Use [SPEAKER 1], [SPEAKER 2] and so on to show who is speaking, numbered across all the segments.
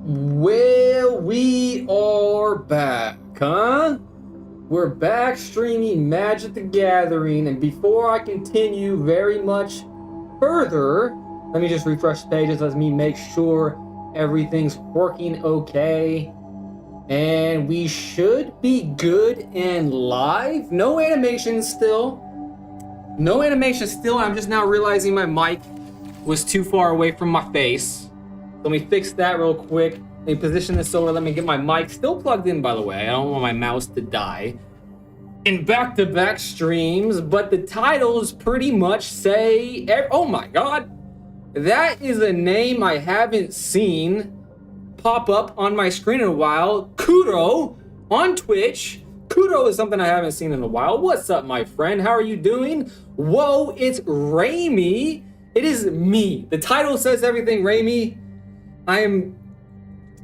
[SPEAKER 1] Well, we are back, huh? We're back streaming Magic the Gathering, and before I continue very much further, let me just refresh the pages. Let me make sure everything's working okay. And we should be good and live. No animation still. No animation still. I'm just now realizing my mic was too far away from my face. Let me fix that real quick. Let me position this over. Let me get my mic still plugged in, by the way. I don't want my mouse to die. In back-to-back streams, but the titles pretty much say... Oh my god! That is a name I haven't seen pop up on my screen in a while. Kudo on Twitch. Kudo is something I haven't seen in a while. What's up, my friend? How are you doing? Whoa, it's Raimi. It is me. The title says everything, Raimi. I am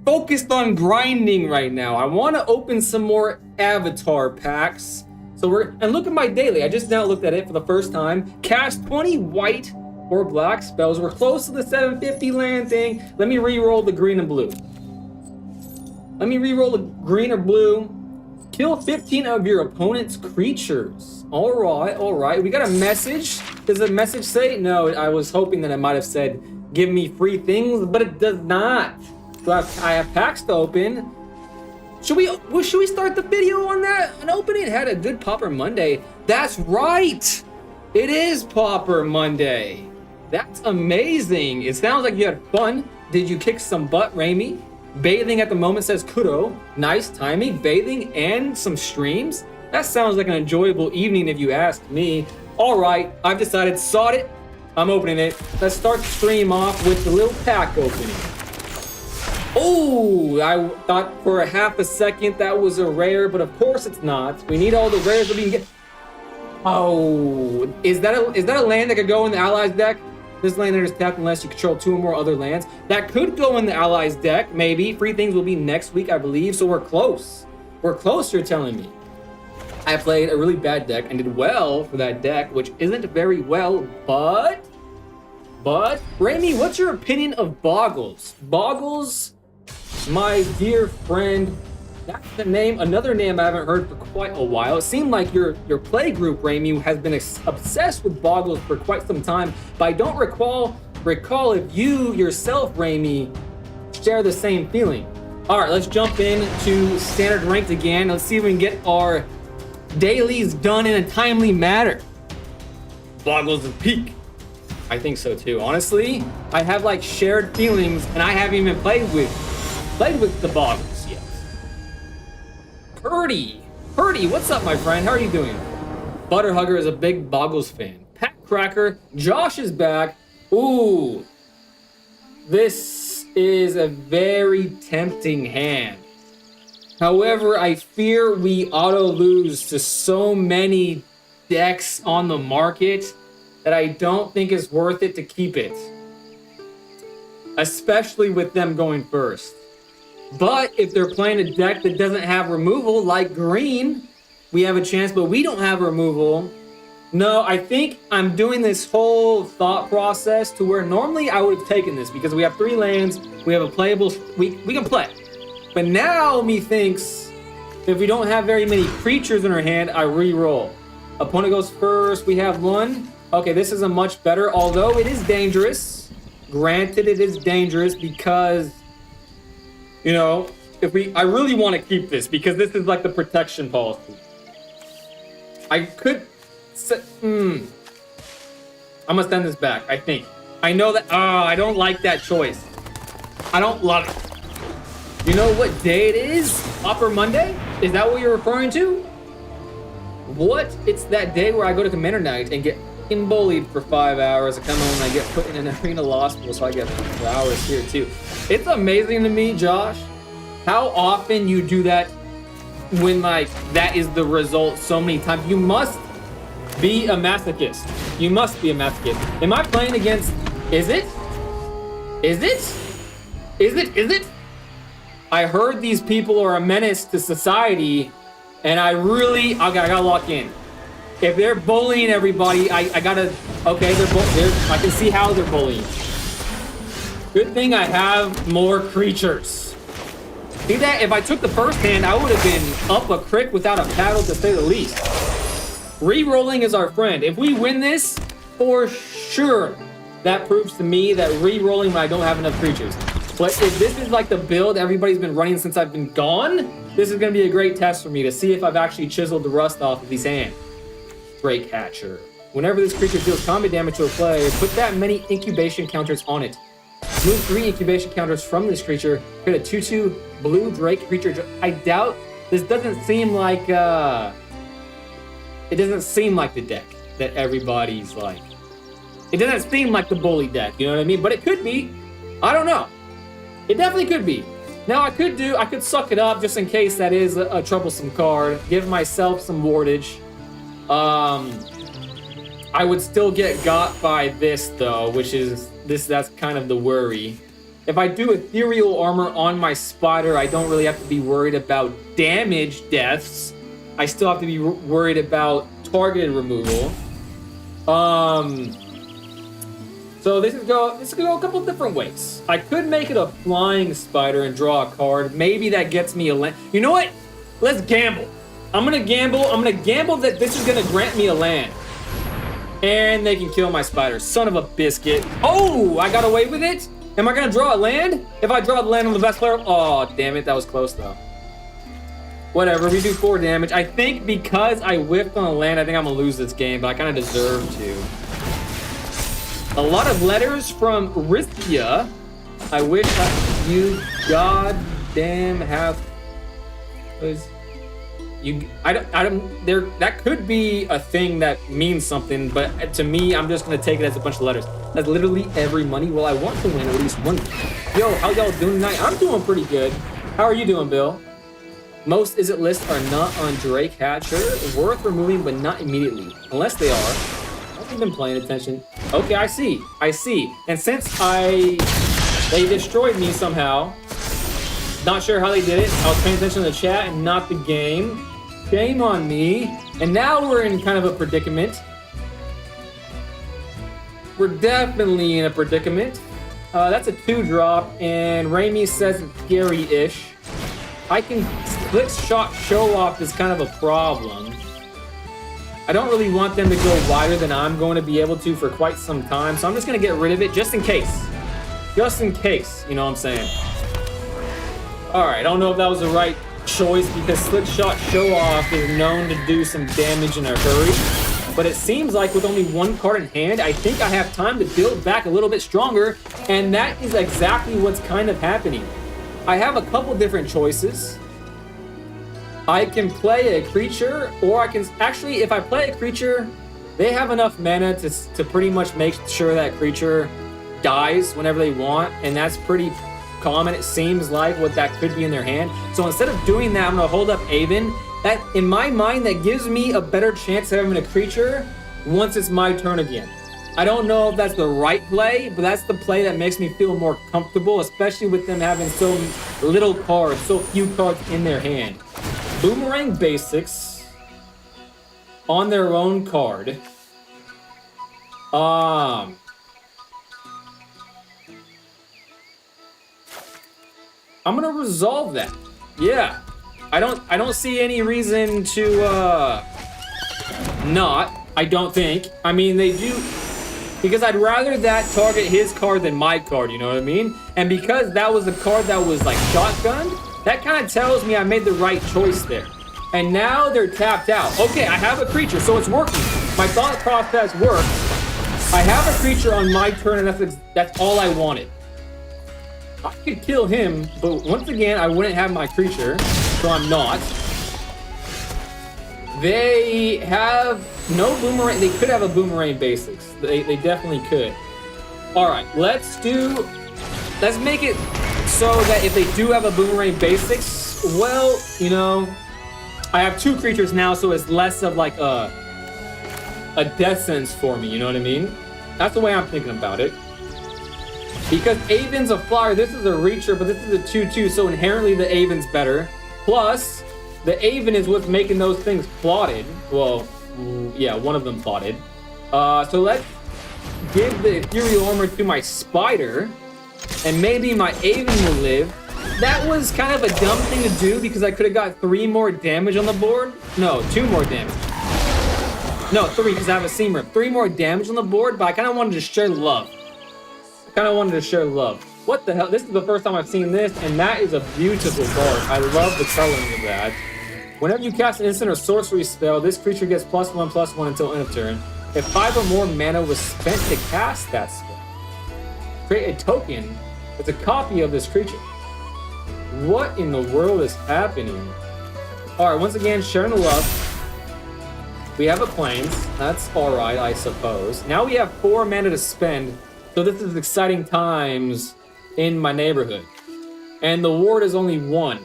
[SPEAKER 1] focused on grinding right now. I want to open some more avatar packs. And look at my daily. I just now looked at it for the first time. Cast 20 white or black spells. We're close to the 750 land thing. Let me re-roll the green and blue. Let me re-roll the green or blue. Kill 15 of your opponent's creatures. All right. We got a message. Does the message say? No, I was hoping that it might have said, give me free things, but it does not. So I have packs to open. Should we start the video on that? An opening? It had a good Popper Monday. That's right. It is Popper Monday. That's amazing. It sounds like you had fun. Did you kick some butt, Raimi? Bathing at the moment, says Kudo. Nice timing. Bathing and some streams. That sounds like an enjoyable evening if you ask me. All right, I've decided. Sod it. I'm opening it. Let's start the stream off with the little pack opening. Oh, I thought for a half a second that was a rare, but of course it's not. We need all the rares that we can get. Oh, is that a land that could go in the Allies deck? This land is tapped unless you control 2 or more other lands. That could go in the Allies deck, maybe. Free things will be next week, I believe, so we're close. We're close, you're telling me. I played a really bad deck and did well for that deck, which isn't very well, but, Raimi, what's your opinion of Boggles? Boggles, my dear friend, that's the name, another name I haven't heard for quite a while. It seemed like your play group, Raimi, has been obsessed with Boggles for quite some time, but I don't recall if you yourself, Raimi, share the same feeling. All right, let's jump into standard ranked again. Let's see if we can get our dailies done in a timely manner. Boggles of peak. I think so too. Honestly, I have like shared feelings, and I haven't even played with the Boggles yet. Purdy, what's up, my friend? How are you doing? Butterhugger is a big Boggles fan. Pat Cracker, Josh is back. Ooh, this is a very tempting hand. However, I fear we auto-lose to so many decks on the market that I don't think it's worth it to keep it. Especially with them going first. But if they're playing a deck that doesn't have removal, like green, we have a chance, but we don't have removal. No, I think I'm doing this whole thought process to where normally I would have taken this because we have 3 lands, we have a playable, we can play. But now methinks, if we don't have very many creatures in our hand, I re-roll. Opponent goes first, we have 1. Okay, this is a much better, although it is dangerous. Granted, it is dangerous because, you know, I really want to keep this because this is like the protection policy. I could, I'm gonna send this back, I think. I know that, I don't like that choice. I don't love it. You know what day it is? Upper Monday? Is that what you're referring to? What? It's that day where I go to Commander Night and get bullied for 5 hours. I come home and I get put in an arena lost pool, so I get 4 hours here too. It's amazing to me, Josh, how often you do that when like that is the result so many times. You must be a masochist. You must be a masochist. Am I playing against, is it? I heard these people are a menace to society, and I gotta lock in. If they're bullying everybody, I gotta, okay, I can see how they're bullying. Good thing I have more creatures. See that? If I took the first hand, I would have been up a crick without a paddle, to say the least. Re-rolling is our friend. If we win this, for sure, that proves to me that re-rolling when I don't have enough creatures. But if this is like the build everybody's been running since I've been gone, this is going to be a great test for me to see if I've actually chiseled the rust off of these hands. Drake Hatcher. Whenever this creature deals combat damage to a player, put that many incubation counters on it. Move 3 incubation counters from this creature. Create a 2/2 blue Drake creature. I doubt this doesn't seem like it doesn't seem like the deck that everybody's like. It doesn't seem like the bully deck, you know what I mean? But it could be. I don't know. It definitely could be. Now I could suck it up just in case that is a troublesome card. Give myself some wardage. I would still get got by this though, which is that's kind of the worry. If I do ethereal armor on my spider, I don't really have to be worried about damage deaths. I still have to be worried about targeted removal. So this could go a couple different ways. I could make it a flying spider and draw a card. Maybe that gets me a land. You know what? Let's gamble. I'm gonna gamble that this is gonna grant me a land. And they can kill my spider. Son of a biscuit. Oh, I got away with it? Am I gonna draw a land? If I draw the land on the best player, oh, damn it, that was close though. Whatever, we do 4 damage. I think because I whiffed on a land, I think I'm gonna lose this game, but I kind of deserve to. A lot of letters from Ristia. I wish you goddamn have. That could be a thing that means something, but to me, I'm just gonna take it as a bunch of letters. That's literally every money. Well, I want to win at least one. Yo, how y'all doing tonight? I'm doing pretty good. How are you doing, Bill? Most is it lists are not on Drake Hatcher. Worth removing, but not immediately. Unless they are. I haven't been paying attention. Okay, I see. And since they destroyed me somehow, not sure how they did it. I was paying attention to the chat and not the game. Shame on me. And now we're in kind of a predicament. We're definitely in a predicament. That's a 2-drop, and Raimi says it's scary-ish. I can split shot show off is kind of a problem. I don't really want them to go wider than I'm going to be able to for quite some time, so I'm just going to get rid of it just in case. Just in case, you know what I'm saying? Alright, I don't know if that was the right choice because Slick Shot Show Off is known to do some damage in a hurry. But it seems like with only 1 card in hand, I think I have time to build back a little bit stronger, and that is exactly what's kind of happening. I have a couple different choices. I can play a creature, or I can actually, if I play a creature, they have enough mana to pretty much make sure that creature dies whenever they want, and that's pretty common. It seems like what that could be in their hand. So instead of doing that, I'm gonna hold up Avon. That, in my mind, that gives me a better chance of having a creature once it's my turn again. I don't know if that's the right play, but that's the play that makes me feel more comfortable, especially with them having so little cards, so few cards in their hand. Boomerang Basics on their own card. I'm gonna resolve that. Yeah. I don't see any reason to not. I don't think. I mean, they do, because I'd rather that target his card than my card, you know what I mean? And because that was a card that was like shotgunned, that kind of tells me I made the right choice there. And now they're tapped out. Okay, I have a creature, so it's working. My thought process works. I have a creature on my turn, and that's all I wanted. I could kill him, but once again, I wouldn't have my creature, so I'm not. They have no boomerang. They could have a boomerang basics. They definitely could. All right, let's make it so that if they do have a boomerang basics, well, you know, I have 2 creatures now, so it's less of like a death sentence for me, you know what I mean? That's the way I'm thinking about it. Because Avon's a flyer, this is a reacher, but this is a 2/2, so inherently the Avon's better. Plus, the Avon is what's making those things plotted. Well, yeah, one of them plotted. So let's give the ethereal armor to my spider, and maybe my Avon will live. that was kind of a dumb thing to do because I could have got 3 more damage on the board. No, 2 more damage. No, 3 because I have a seam rip. 3 more damage on the board, but I kind of wanted to share love. What the hell? This is the first time I've seen this, and that is a beautiful card. I love the coloring of that. Whenever you cast an instant or sorcery spell, this creature gets +1/+1 until end of turn. If 5 or more mana was spent to cast that spell, create a token with a copy of this creature. What in the world is happening? Alright, once again, sharing the love. We have a plains. That's alright, I suppose. Now we have 4 mana to spend, so this is exciting times in my neighborhood. And the ward is only 1.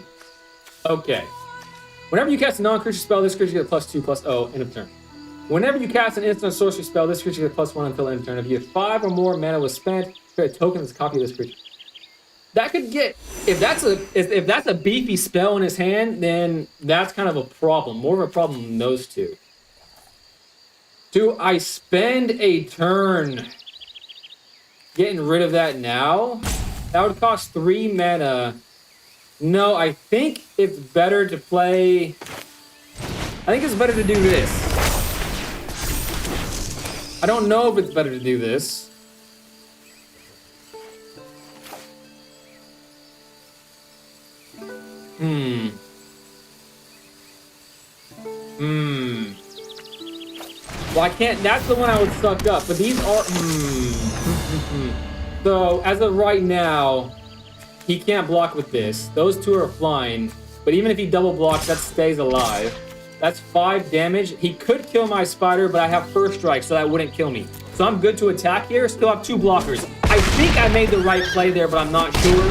[SPEAKER 1] Okay. Whenever you cast a non-creature spell, this creature gets +2/+0, end of turn. Whenever you cast an instant or sorcery spell, this creature gets +1 until end of turn. If you have 5 or more mana was spent, create a token that's a copy of this creature. That could get, if that's a beefy spell in his hand, then that's kind of a problem. More of a problem than those two. Do I spend a turn getting rid of that now? That would cost 3 mana. No, I think it's better to play... I think it's better to do this. I don't know if it's better to do this. Well, I can't... That's the one I would suck up, but these are... So, as of right now, he can't block with this. Those 2 are flying, but even if he double blocks, that stays alive. That's 5 damage. He could kill my spider, but I have first strike, so that wouldn't kill me. So I'm good to attack here. Still have 2 blockers. I think I made the right play there, but I'm not sure.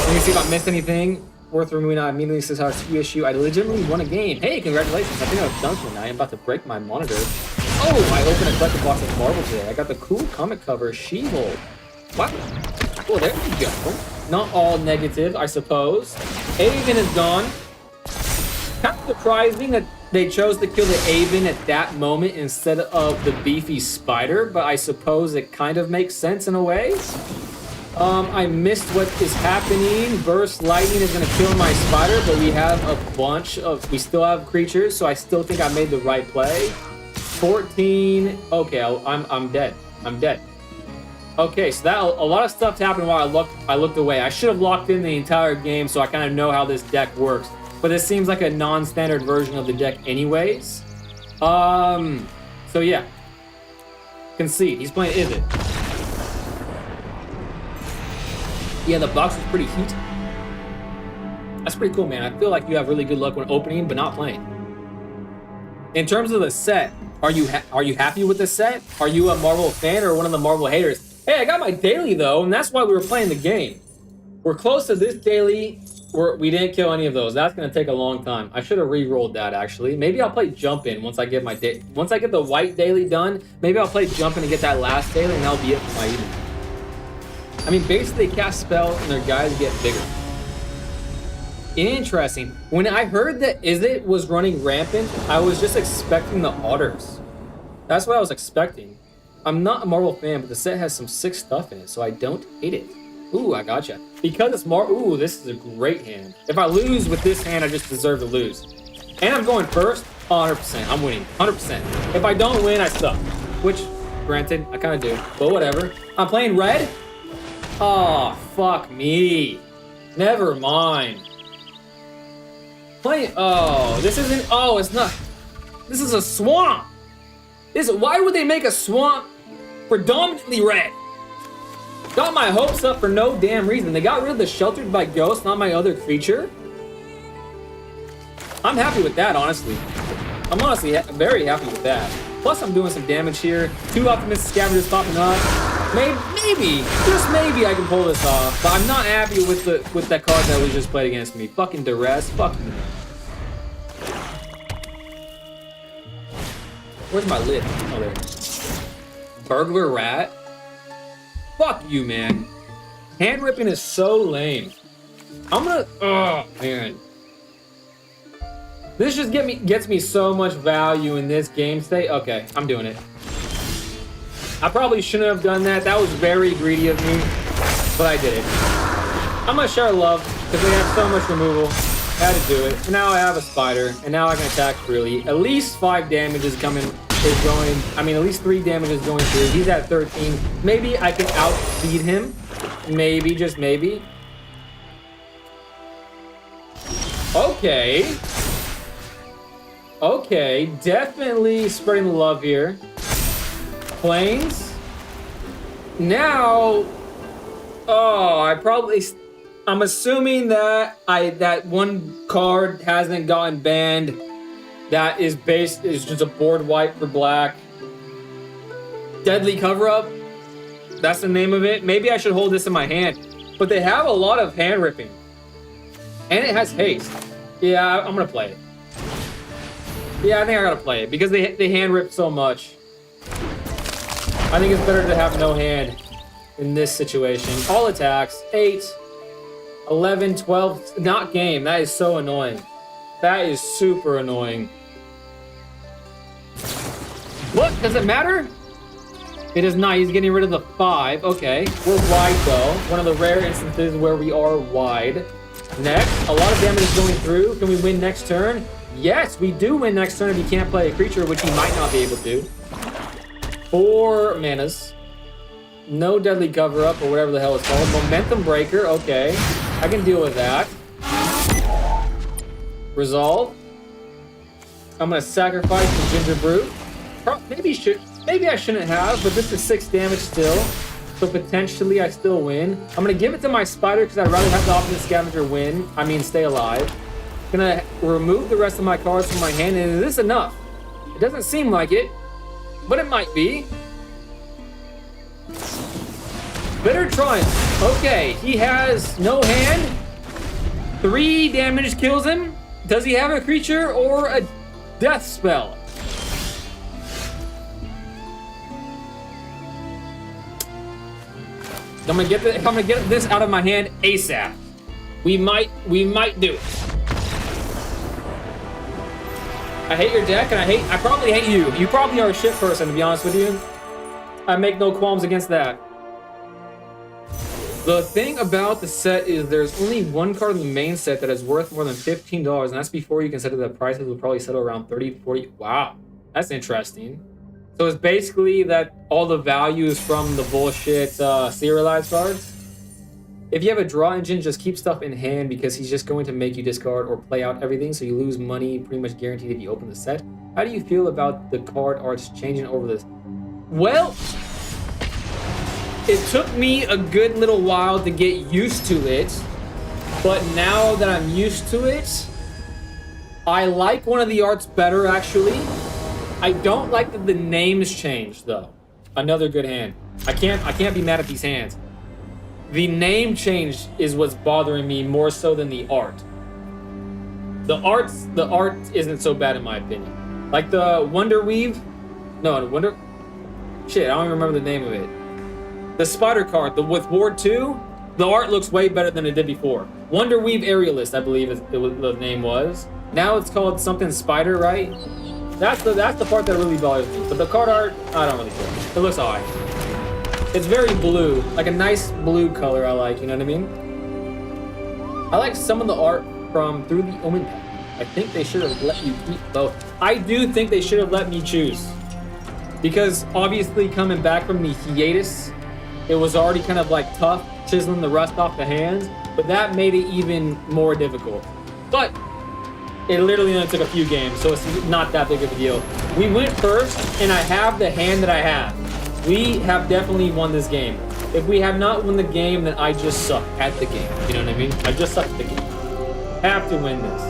[SPEAKER 1] Let me see if I missed anything. Worth removing. I immediately says how it's a issue. I legitimately won a game. Hey, congratulations. I think I've done something. I am about to break my monitor. Oh, I opened a collectible box of Marvel today. I got the cool comic cover, She-Hulk. What? Well, there we go. Not all negative, I suppose. Aven is gone. Kind of surprising that they chose to kill the Aven at that moment instead of the beefy spider, but I suppose it kind of makes sense in a way. I missed what is happening. Burst lightning is going to kill my spider, but we have a bunch of... We still have creatures, so I still think I made the right play. 14... Okay, I'm dead. I'm dead. Okay, so that a lot of stuff happened while I looked away. I should have locked in the entire game, so I kind of know how this deck works. But this seems like a non-standard version of the deck anyways. So yeah. Concede. He's playing Is It. Yeah, the box is pretty heat. That's pretty cool, man. I feel like you have really good luck when opening, but not playing. In terms of the set, are you happy with the set? Are you a Marvel fan or one of the Marvel haters? Hey, I got my daily though, and that's why we were playing the game. We're close to this daily. We didn't kill any of those. That's gonna take a long time. I should have re-rolled that actually. Maybe I'll play Jump In once I get my once I get the white daily done. Maybe I'll play Jump In and get that last daily, and that'll be it for my evening. I mean, basically they cast spells and their guys get bigger. Interesting. When I heard that Is It was running rampant, I was just expecting the otters. That's what I was expecting. I'm not a Marvel fan, but the set has some sick stuff in it, so I don't hate it. Ooh, I gotcha. Because it's ooh, this is a great hand. If I lose with this hand, I just deserve to lose. And I'm going first, 100%. I'm winning, 100%. If I don't win, I suck. Which, granted, I kind of do, but whatever. I'm playing red? Oh, fuck me. Never mind. Oh, this isn't, oh, it's not. This is a swamp. Why would they make a swamp predominantly red? Got my hopes up for no damn reason. They got rid of the Sheltered by Ghost, not my other creature. I'm happy with that, honestly. I'm honestly very happy with that. Plus, I'm doing some damage here. 2 Optimistic Scavengers popping up. Maybe, just maybe I can pull this off. But I'm not happy with that card that was just played against me. Fucking Duress. Fuck me. Where's my lid? Oh, there. Burglar Rat? Fuck you, man. Hand ripping is so lame. I'm gonna... Oh, man. This just gets me so much value in this game state. Okay, I'm doing it. I probably shouldn't have done that. That was very greedy of me, but I did it. I'm gonna share love because they have so much removal. I had to do it. And now I have a spider, and now I can attack freely. At least 5 damage is going. I mean, at least 3 damage is going through. He's at 13. Maybe I can outspeed him. Maybe, just maybe. Okay. Okay, definitely spreading the love here. Planes. Now, I'm assuming that that one card hasn't gotten banned. That is just a board wipe for black. Deadly cover-up. That's the name of it. Maybe I should hold this in my hand. But they have a lot of hand ripping. And it has haste. Yeah, I'm gonna play it. Yeah, I think I gotta play it because they hand rip so much. I think it's better to have no hand in this situation. All attacks, 8, 11, 12, not game. That is so annoying. That is super annoying. What? Does it matter? It is not. He's getting rid of the 5. Okay. We're wide, though. One of the rare instances where we are wide. Next. A lot of damage is going through. Can we win next turn? Yes, we do win next turn if he can't play a creature, which he might not be able to. 4 manas. No deadly cover-up, or whatever the hell it's called. Momentum breaker. Okay. I can deal with that. Resolve. I'm going to sacrifice the Ginger Brew. Maybe I shouldn't have, but this is 6 damage still. So potentially I still win. I'm gonna give it to my spider because I'd rather have the opposite scavenger win. I mean, stay alive. Gonna remove the rest of my cards from my hand, and is this enough? It doesn't seem like it, but it might be. Bitter Triumph. Okay, he has no hand. 3 damage kills him. Does he have a creature or a death spell? I'm gonna get this out of my hand ASAP. We might do it. I hate your deck, and I probably hate you. You probably are a shit person, to be honest with you. I make no qualms against that. The thing about the set is there's only one card in the main set that is worth more than $15, and that's before you consider that prices will probably settle around 30, 40. Wow, that's interesting. So it's basically that all the value is from the bullshit serialized cards. If you have a draw engine, just keep stuff in hand because he's just going to make you discard or play out everything, so you lose money pretty much guaranteed if you open the set. How do you feel about the card arts changing over this? Well, it took me a good little while to get used to it, but now that I'm used to it, I like one of the arts better, actually. I don't like that the names changed, though. Another good hand. I can't be mad at these hands. The name change is what's bothering me more so than the art. The art isn't so bad in my opinion. Like the Wonder Weave. No, Wonder. Shit, I don't even remember the name of it. The Spider card, with Ward 2, the art looks way better than it did before. Wonder Weave Aerialist, I believe the name was. Now it's called something Spider, right? That's the part that really bothers me. But the card art, I don't really care. It looks alright. It's very blue, like a nice blue color I like, you know what I mean? I like some of the art from Through the Omen pack. I think they should have let you keep both. I do think they should have let me choose. Because obviously coming back from the hiatus, it was already kind of like tough, chiseling the rust off the hands, but that made it even more difficult. But it literally only took a few games, so it's not that big of a deal. We went first, and I have the hand that I have. We have definitely won this game. If we have not won the game, then I just suck at the game. You know what I mean? I just suck at the game. Have to win this.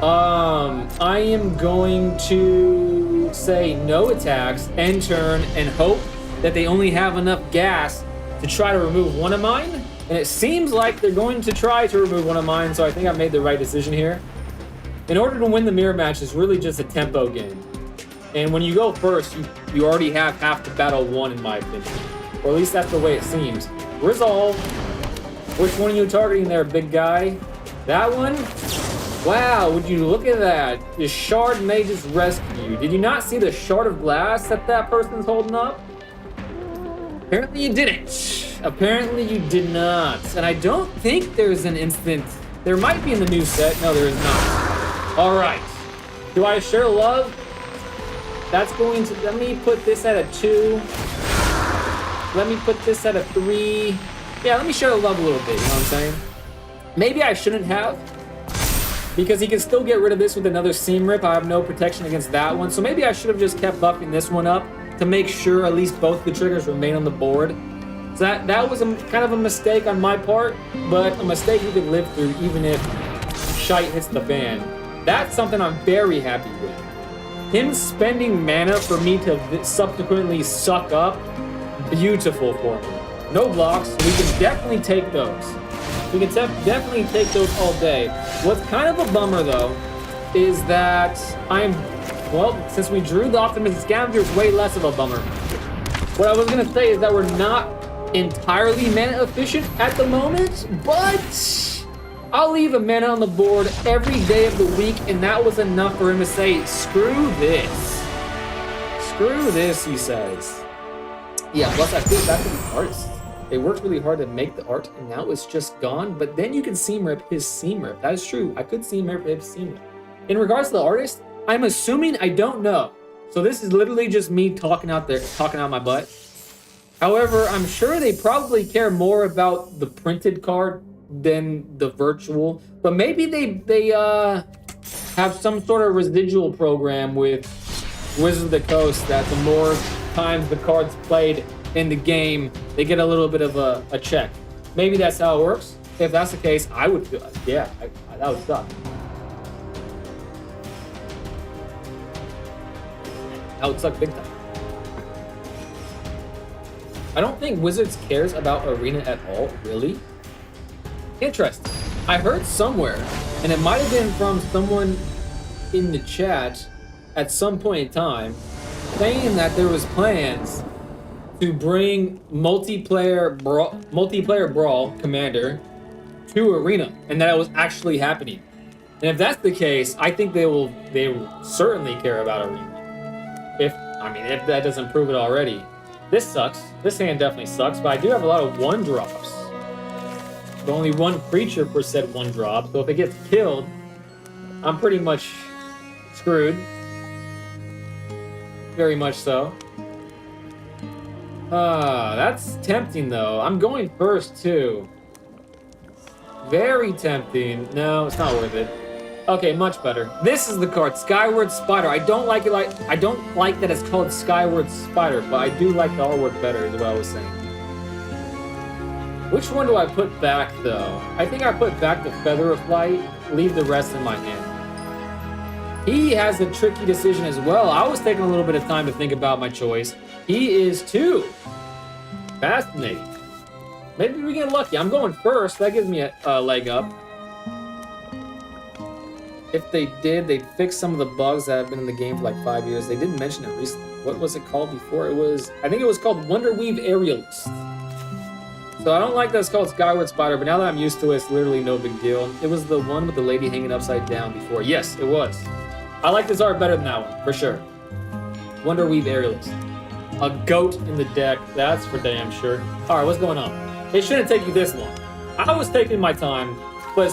[SPEAKER 1] I am going to say no attacks, end turn, and hope that they only have enough gas to try to remove one of mine. And it seems like they're going to try to remove one of mine, so I think I made the right decision here. In order to win the mirror match, it's really just a tempo game. And when you go first, you already have half the battle won, in my opinion. Or at least that's the way it seems. Resolve. Which one are you targeting there, big guy? That one? Wow, would you look at that? The shard may just rescue you. Did you not see the shard of glass that person's holding up? Apparently you didn't. Apparently you did not. And I don't think there's an instant. There might be in the new set. No, there is not. All right. Do I share love? That's going to... Let me put this at a 2. Let me put this at a 3. Yeah, let me share the love a little bit, you know what I'm saying? Maybe I shouldn't have, because he can still get rid of this with another seam rip. I have no protection against that one, so maybe I should have just kept buffing this one up to make sure at least both the triggers remain on the board. So that was kind of a mistake on my part, but a mistake we could live through even if shite hits the fan. That's something I'm very happy with. Him spending mana for me to subsequently suck up, beautiful for me. No blocks, we can definitely take those. We can definitely take those all day. What's kind of a bummer though, is that well, since we drew the Optimistic Scavenger, it's way less of a bummer. What I was gonna say is that we're not entirely mana efficient at the moment, but I'll leave a mana on the board every day of the week, and that was enough for him to say, screw this. Screw this, he says. Yeah, plus I feel bad for the artists. They worked really hard to make the art, and now it's just gone. But then you can seam rip his seam rip. That is true. I could seam rip his seam rip. In regards to the artist, I'm assuming I don't know. So this is literally just me talking out my butt. However, I'm sure they probably care more about the printed card than the virtual. But maybe they have some sort of residual program with Wizards of the Coast that the more times the card's played in the game, they get a little bit of a check. Maybe that's how it works. If that's the case, I would feel, yeah, that would suck. That would suck big time. I don't think Wizards cares about Arena at all, really. Interesting. I heard somewhere, and it might have been from someone in the chat at some point in time, saying that there was plans to bring multiplayer brawl Commander to Arena, and that it was actually happening. And if that's the case, I think they will certainly care about Arena. If that doesn't prove it already. This sucks. This hand definitely sucks, but I do have a lot of 1-drops. There's only one creature per said 1-drop, so if it gets killed, I'm pretty much screwed. Very much so. That's tempting though. I'm going first too. Very tempting. No, it's not worth it. Okay, much better. This is the card, Skyward Spider. I don't like that it's called Skyward Spider, but I do like the artwork better, is what I was saying. Which one do I put back though? I think I put back the Feather of Flight, leave the rest in my hand. He has a tricky decision as well. I was taking a little bit of time to think about my choice. He is too. Fascinating. Maybe we get lucky. I'm going first. That gives me a leg up. If they did, they'd fix some of the bugs that have been in the game for like 5 years. They didn't mention it recently. What was it called before? I think it was called Wonderweave Aerialist. So I don't like that it's called Skyward Spider, but now that I'm used to it, it's literally no big deal. It was the one with the lady hanging upside down before. Yes, it was. I like this art better than that one, for sure. Wonderweave Aerialist. A goat in the deck, that's for damn sure. All right, what's going on? It shouldn't take you this long. I was taking my time, but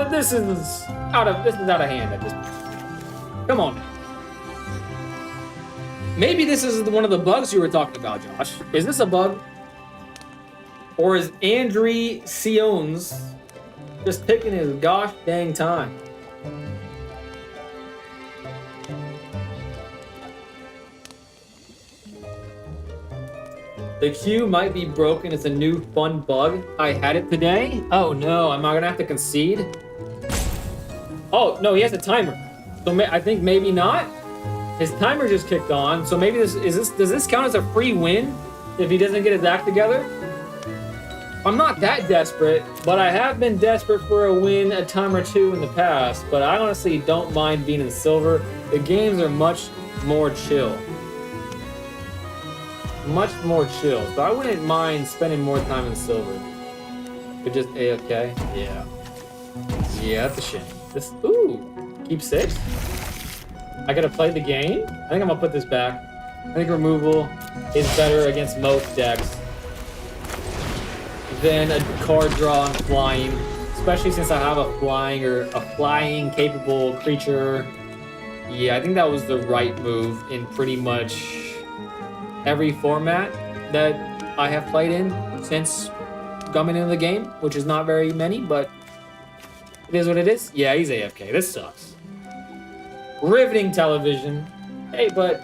[SPEAKER 1] this is out of hand at this point. Come on. Maybe this is one of the bugs you were talking about, Josh. Is this a bug? Or is Andre Siones just taking his gosh dang time? The queue might be broken. It's a new fun bug. I had it today. Oh no, am I gonna have to concede? Oh no, he has a timer. So I think maybe not. His timer just kicked on. So maybe does this count as a free win if he doesn't get his act together? I'm not that desperate, but I have been desperate for a win a time or two in the past. But I honestly don't mind being in silver. The games are much more chill. Much more chill, so I wouldn't mind spending more time in silver. But just A-okay? Yeah. Yeah, that's a shame. Keep 6? I gotta play the game? I think I'm gonna put this back. I think removal is better against most decks. than a card draw on flying, especially since I have a flying capable creature. Yeah, I think that was the right move in pretty much every format that I have played in since coming into the game, which is not very many, but it is what it is. Yeah, he's AFK. This sucks. Riveting television. Hey, but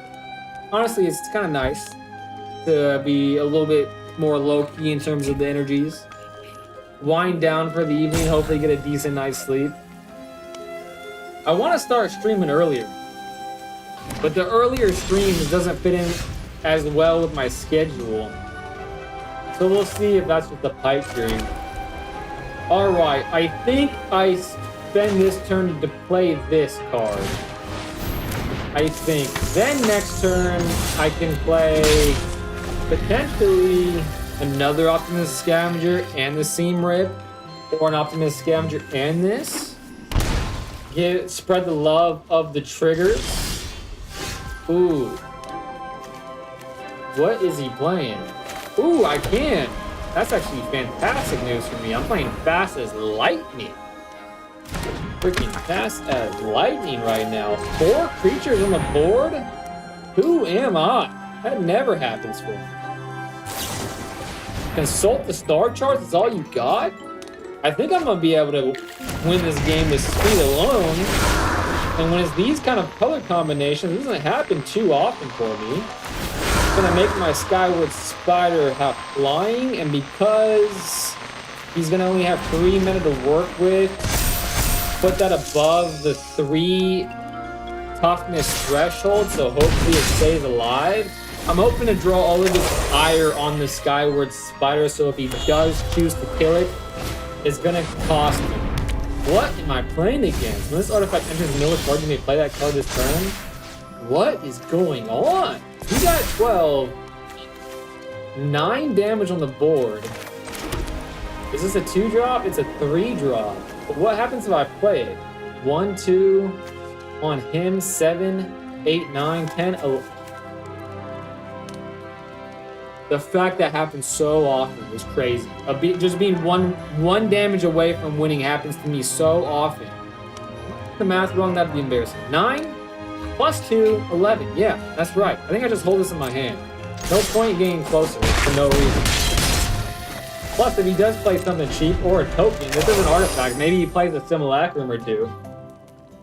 [SPEAKER 1] honestly, it's kind of nice to be a little bit more low-key in terms of the energies. Wind down for the evening, hopefully get a decent night's sleep. I want to start streaming earlier, but the earlier streams doesn't fit in as well with my schedule. So we'll see if that's just the pipe dream. Alright, I think I spend this turn to play this card. I think. Then next turn, I can play potentially another Optimus Scavenger and the Seam Rip, or an Optimus Scavenger and this. Spread the love of the triggers. Ooh. What is he playing? Ooh, I can. That's actually fantastic news for me. I'm playing fast as lightning. Freaking fast as lightning right now. 4 creatures on the board? Who am I? That never happens for me. Consult the star charts, is all you got? I think I'm gonna be able to win this game with speed alone. And when it's these kind of color combinations, it doesn't happen too often for me. I'm gonna make my Skyward Spider have flying, and because he's gonna only have 3 mana to work with, put that above the 3 toughness threshold, so hopefully it stays alive. I'm hoping to draw all of this ire on the Skyward Spider, so if he does choose to kill it, it's gonna cost me. What am I playing against? When this artifact enters the middle of the card, you may play that card this turn. What is going on? He got 12. 9 damage on the board. Is this a 2-drop? It's a 3-drop. But what happens if I play it? 1, 2 on him, 7, 8, 9, 10, 11. The fact that happens so often is crazy. Just being one damage away from winning happens to me so often. The math wrong, that'd be embarrassing. 9 plus 2, 11. Yeah, that's right. I think I just hold this in my hand. No point getting closer for no reason. Plus, if he does play something cheap or a token, this is an artifact. Maybe he plays a Simulacrum or 2.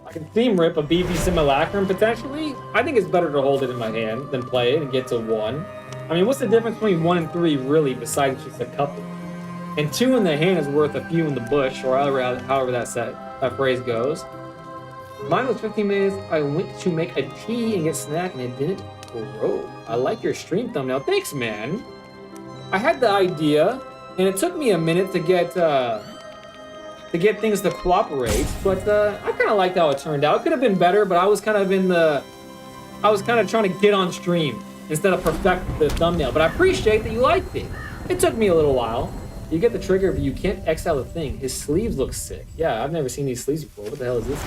[SPEAKER 1] I can Seam Rip a beefy Simulacrum potentially. I think it's better to hold it in my hand than play it and get to 1. I mean, what's the difference between 1 and 3 really, besides just a couple? And 2 in the hand is worth a few in the bush, or however that phrase goes. Mine was 15 minutes. I went to make a tea and get snack, and it didn't grow. I like your stream thumbnail. Thanks, man. I had the idea, and it took me a minute to get things to cooperate, but I kind of liked how it turned out. It could have been better, but I was kind of trying to get on stream instead of perfect the thumbnail. But I appreciate that you liked it. It took me a little while. You get the trigger, but you can't exile the thing. His sleeves look sick. Yeah, I've never seen these sleeves before. What the hell is this?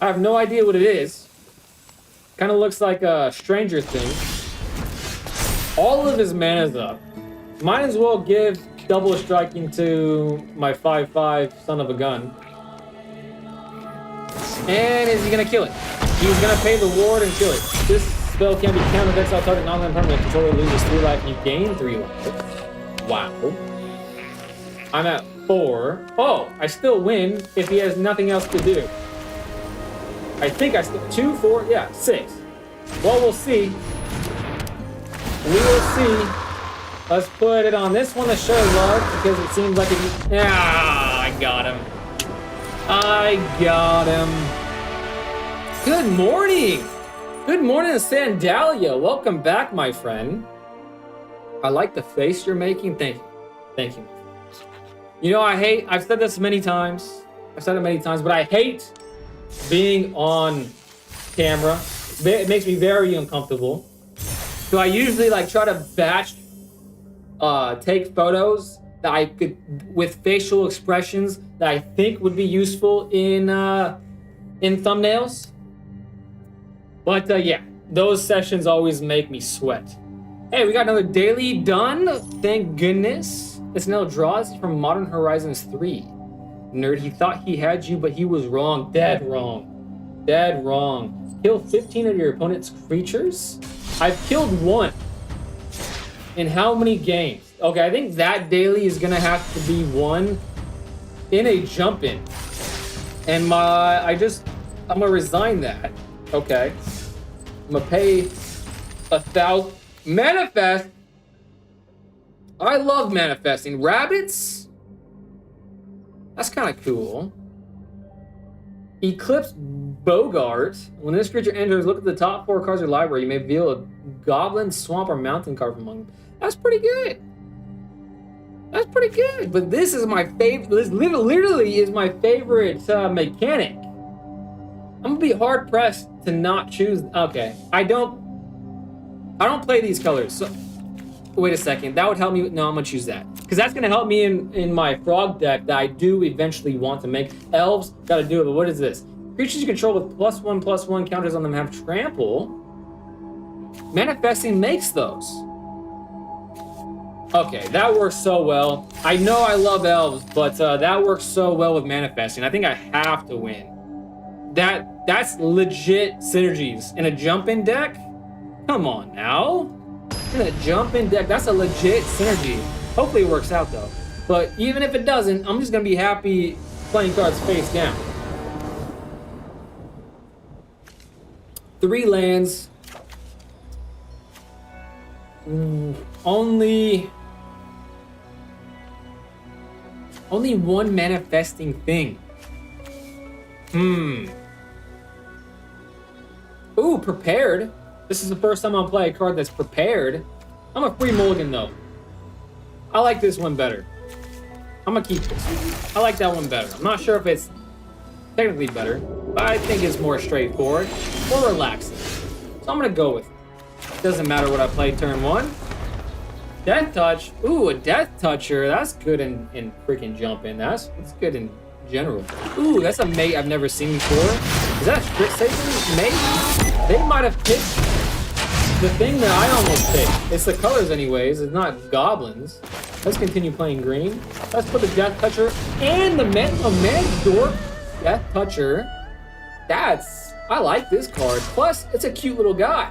[SPEAKER 1] I have no idea what it is. Kind of looks like a Stranger Thing. All of his mana's up. Might as well give double striking to my 5/5 son of a gun. And is he gonna kill it? He's gonna pay the ward and kill it. This spell can be countered with exile target non-land permanent. Controller loses 3 life and you gain 3 life. Wow. I'm at 4. Oh, I still win if he has nothing else to do. I think I still 2, 4, yeah, 6. Well, we'll see. We will see. Let's put it on this one to show love because it seems like it. Ah, I got him. I got him. Good morning. Good morning, Sandalia. Welcome back, my friend. I like the face you're making. Thank you. Thank you. You know, I've said this many times. I've said it many times, but I hate being on camera. It makes me very uncomfortable. So I usually try to batch take photos that I could with facial expressions that I think would be useful in thumbnails. But yeah, those sessions always make me sweat. Hey, we got another daily done. Thank goodness. It's now draws from Modern Horizons 3. Nerd, he thought he had you, but he was wrong. Dead wrong. Dead wrong. Kill 15 of your opponent's creatures? I've killed 1. In how many games? Okay, I think that daily is gonna have to be 1 in a jump-in. And I'm gonna resign that. Okay. I'm gonna pay 1,000. Manifest! I love manifesting. Rabbits? That's kind of cool. Eclipse Bogart. When this creature enters, look at the top 4 cards of your library. You may reveal a goblin, swamp, or mountain card from among them. That's pretty good. That's pretty good. But this is my favorite. This literally is my favorite mechanic. I'm gonna be hard pressed to not choose. Okay, I don't play these colors. So wait a second. That would help me. No, I'm gonna choose that because that's gonna help me in my frog deck that I do eventually want to make. Elves gotta do it. But what is this? Creatures you control with +1/+1 counters on them have trample. Manifesting makes those. Okay, that works so well. I know I love elves, but that works so well with manifesting. I think I have to win. That's legit synergies in a jump-in deck. Come on now, in a jump-in deck, that's a legit synergy. Hopefully it works out though. But even if it doesn't, I'm just gonna be happy playing cards face down. 3 lands. Only 1 manifesting thing. Ooh, prepared. This is the first time I'll play a card that's prepared. I'm a free mulligan though. I like this one better. I'm gonna keep this. I like that one better. I'm not sure if it's technically better, but I think it's more straightforward, more relaxing. So I'm gonna go with it. Doesn't matter what I play turn 1. Death Touch. Ooh, a Death Toucher. That's good in freaking jump-in. That's good in general. Ooh, that's a mate I've never seen before. Is that a Strixhaven mate? They might have picked the thing that I almost picked. It's the colors anyways. It's not goblins. Let's continue playing green. Let's put the Death Toucher and the Mandorp Death Toucher. I like this card. Plus, it's a cute little guy.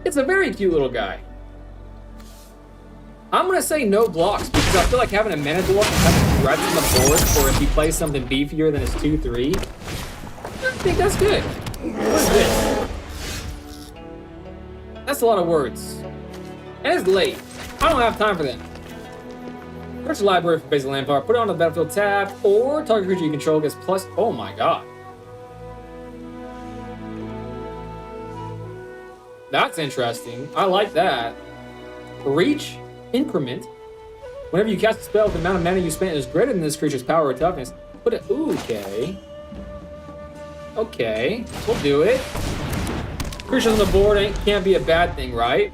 [SPEAKER 1] It's a very cute little guy. I'm gonna say no blocks because I feel like having a mana dwarf and having threats on the board for if he plays something beefier than his 2/3. I think that's good. What is this? That's a lot of words. And it's late. I don't have time for that. Search the library for basic land power, put it on the battlefield tab, or target creature you control gets plus. Oh my god. That's interesting. I like that. Reach. Increment. Whenever you cast a spell, the amount of mana you spent is greater than this creature's power or toughness. Put it. Okay. Okay. We'll do it. Creatures on the board can't be a bad thing, right?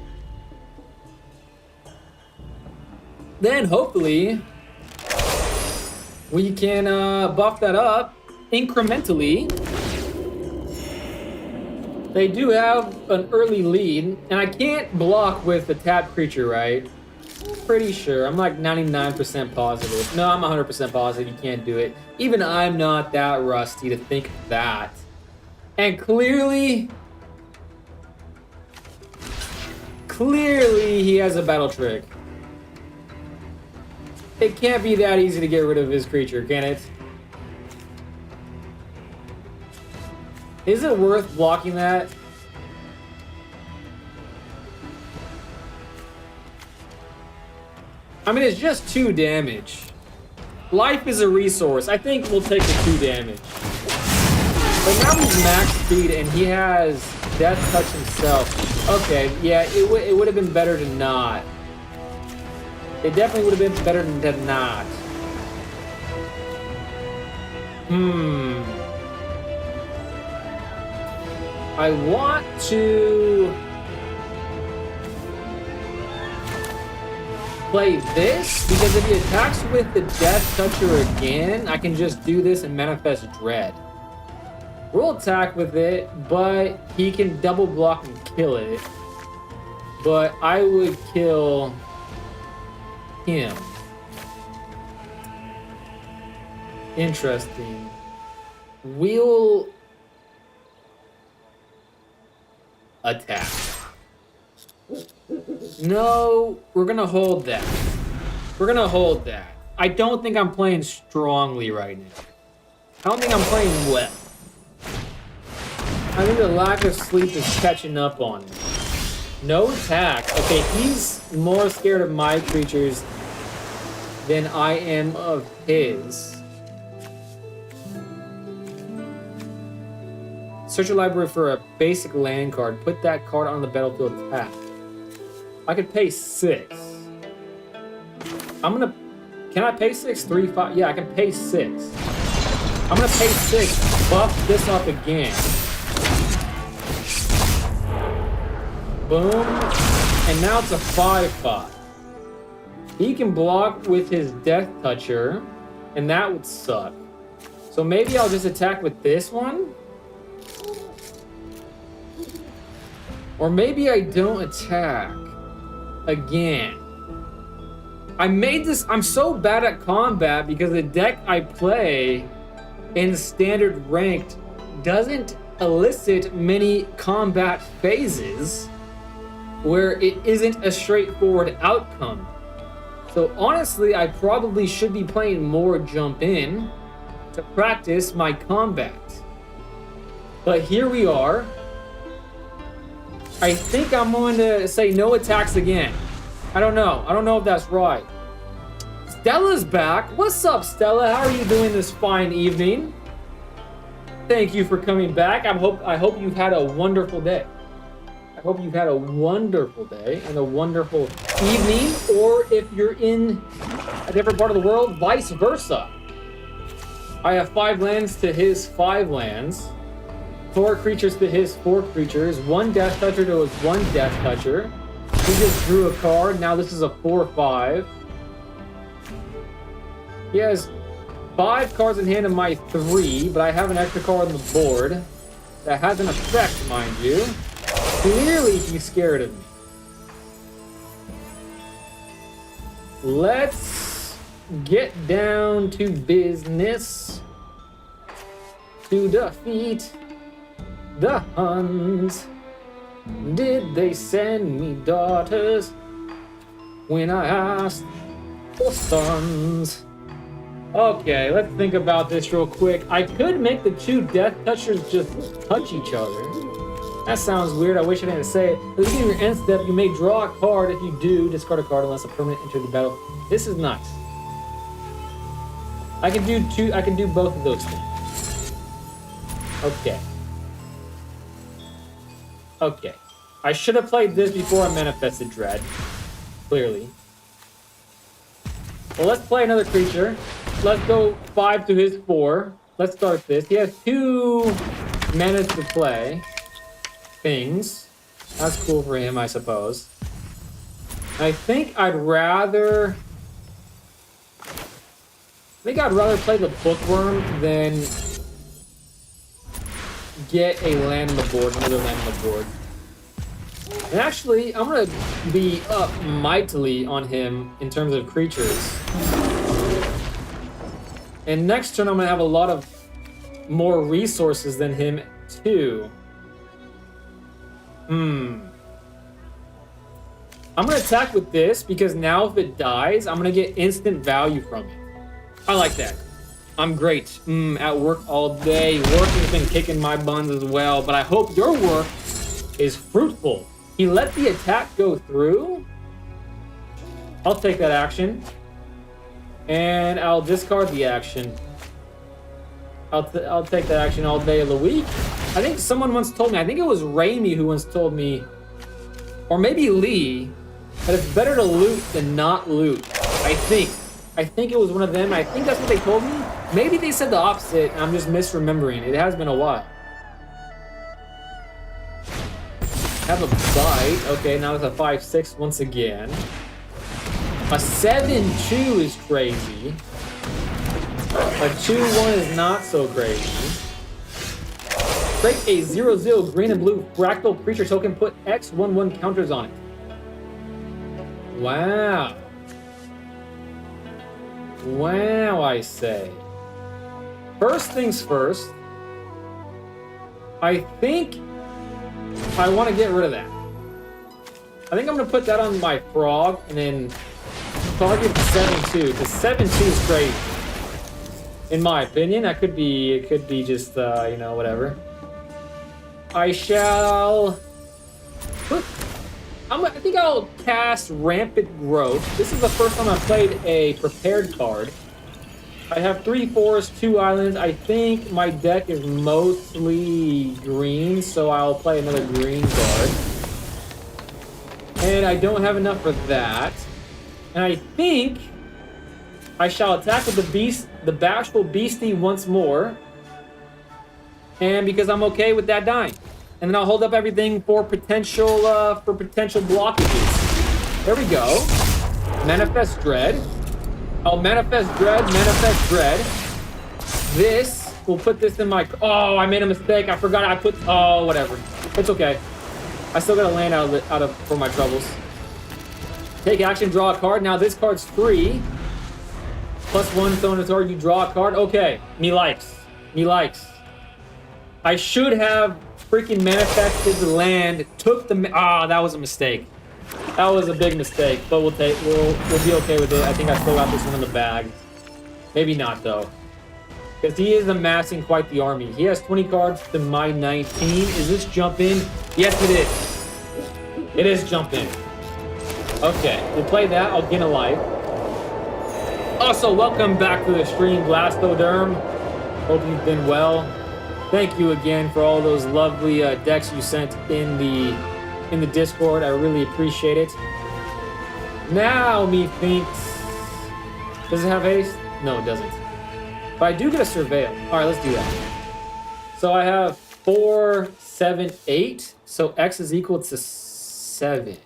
[SPEAKER 1] Then hopefully we can buff that up incrementally. They do have an early lead, and I can't block with the tapped creature, right? Pretty sure. I'm like 99% positive. No, I'm 100% positive you can't do it. Even I'm not that rusty to think that. And clearly he has a battle trick. It can't be that easy to get rid of his creature, can it? Is it worth blocking that? I mean, it's just 2 damage. Life is a resource. I think we'll take the 2 damage. But now he's max speed and he has Death Touch himself. Okay, yeah, it would have been better to not. It definitely would have been better to not. I want to play this because if he attacks with the Death Toucher again, I can just do this and manifest Dread. We'll attack with it, but he can double block and kill it. But I would kill him. Interesting. We'll attack. No, we're gonna hold that. We're gonna hold that. I don't think I'm playing strongly right now. I don't think I'm playing well. I think the lack of sleep is catching up on me. No attack. Okay, he's more scared of my creatures than I am of his. Search your library for a basic land card. Put that card on the battlefield tap. I could pay 6. Can I pay 6? 3, 5. Yeah, I can pay 6. I'm gonna pay 6. Buff this up again. Boom. And now it's a 5/5. He can block with his Death Toucher, and that would suck. So maybe I'll just attack with this one? Or maybe I don't attack again. I'm so bad at combat because the deck I play in standard ranked doesn't elicit many combat phases where it isn't a straightforward outcome. So honestly, I probably should be playing more jump in to practice my combat. But here we are. I think I'm going to say no attacks again. I don't know. I don't know if that's right. Stella's back. What's up, Stella? How are you doing this fine evening? Thank you for coming back. I hope you've had a wonderful day. I hope you've had a wonderful day and a wonderful evening, or if you're in a different part of the world, vice versa. I have 5 lands to his 5 lands. 4 creatures to his 4 creatures, 1 Death Toucher to his 1 Death Toucher. He just drew a card. Now this is a 4/5. He has 5 cards in hand of my 3, but I have an extra card on the board that has an effect, mind you. Clearly he's scared of me. Let's get down to business to defeat the Huns. Did they send me daughters when I asked for sons? Okay, let's think about this real quick. I could make the 2 Death Touchers just touch each other. That sounds weird. I wish I didn't say it. At the beginning of your end step, you may draw a card. If you do, discard a card unless a permanent enters the battle. This is nice. I can do both of those things. Okay. Okay. I should have played this before I manifested Dread. Clearly. Well, let's play another creature. Let's go 5 to his 4. Let's start this. He has 2 manas to play. Things. That's cool for him, I suppose. I think I'd rather play the Bookworm than get a land on the board, another land on the board. And actually, I'm gonna be up mightily on him in terms of creatures. And next turn, I'm gonna have a lot of more resources than him too. I'm gonna attack with this because now if it dies, I'm gonna get instant value from it. I like that. I'm great. At work all day. Work has been kicking my buns as well, but I hope your work is fruitful. He let the attack go through. I'll take that action. And I'll discard the action. I'll take that action all day of the week. I think someone once told me, I think it was Raimi who once told me, or maybe Lee, that it's better to loot than not loot. I think it was one of them. I think that's what they told me. Maybe they said the opposite, and I'm just misremembering. It has been a while. Have a bite. Okay, now it's a 5/6 once again. A 7/2 is crazy. A 2/1 is not so crazy. Create a 0/0 green and blue fractal creature token. Put X 1/1 counters on it. Wow. Wow, I say. First things first, I think I want to get rid of that. I think I'm going to put that on my frog and then target 7-2, because 7-2 is great. In my opinion, it could be just, you know, whatever. I shall... I think I'll cast Rampant Growth. This is the first time I've played a prepared card. I have 3 forests, 2 islands. I think my deck is mostly green, so I'll play another green card. And I don't have enough for that. And I think I shall attack with the Bashful Beastie once more. And because I'm okay with that dying. And then I'll hold up everything for potential blockages. There we go. Manifest Dread. I'll Manifest Dread. This, we'll put this in my... Oh, I made a mistake. I forgot I put... Oh, whatever. It's okay. I still got a land for my troubles. Take action, draw a card. Now this card's free. +1 thrown at target, you draw a card. Okay, me likes. I should have freaking manifested the land. Took the that was a mistake. That was a big mistake, but we'll be okay with it. I think I still got this one in the bag. Maybe not though, because he is amassing quite the army. He has 20 cards to my 19. Is this jump in? Yes, it is. It is jump in. Okay, we'll play that. I'll gain a life. Also, welcome back to the stream, Blastoderm. Hope you've been well. Thank you again for all those lovely decks you sent in the Discord. I really appreciate it. Now, methinks... Does it have haste? No, it doesn't. But I do get a Surveil. All right, let's do that. So I have 4, 7, 8. So X is equal to 7.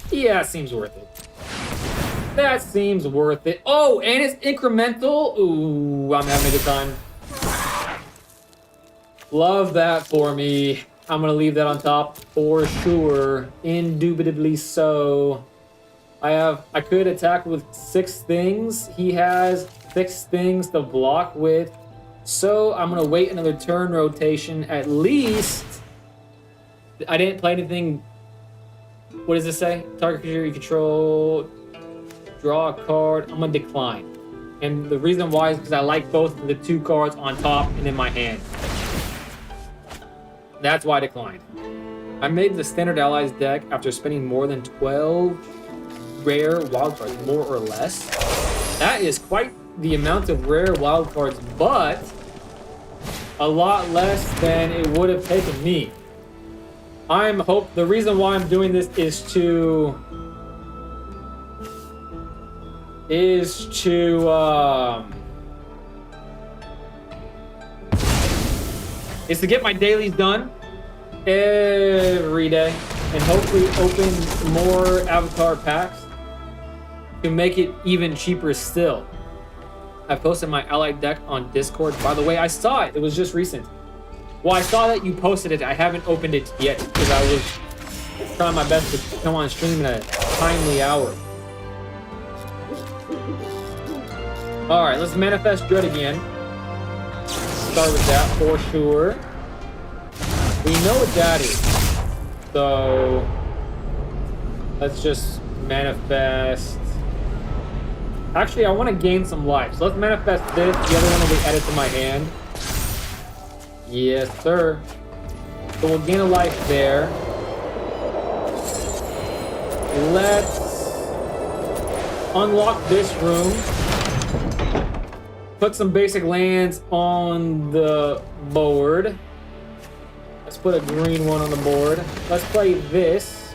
[SPEAKER 1] Yeah, it seems worth it. That seems worth it. Oh, and it's incremental. Ooh, I'm having a good time. Love that for me. I'm going to leave that on top for sure. Indubitably so. I could attack with 6 things. He has 6 things to block with. So I'm going to wait another turn rotation at least. I didn't play anything. What does this say? Target creature you control. Draw a card. I'm going to decline. And the reason why is because I like both of the 2 cards on top and in my hand. That's why I declined. I made the Standard Allies deck after spending more than 12 rare wildcards, more or less. That is quite the amount of rare wildcards, but a lot less than it would have taken me. The reason why I'm doing this is to get my dailies done every day and hopefully open more avatar packs to make it even cheaper still. I posted my allied deck on Discord. By the way, I saw it. It was just recent. Well, I saw that you posted it. I haven't opened it yet because I was trying my best to come on stream in a timely hour. All right, let's manifest Dread again. Start with that for sure. We know what that is. So let's just manifest. Actually, I want to gain some life. So let's manifest this. The other one will be added to my hand. Yes, sir. So we'll gain a life there. Let's unlock this room. Put some basic lands on the board. Let's put a green one on the board. Let's play this.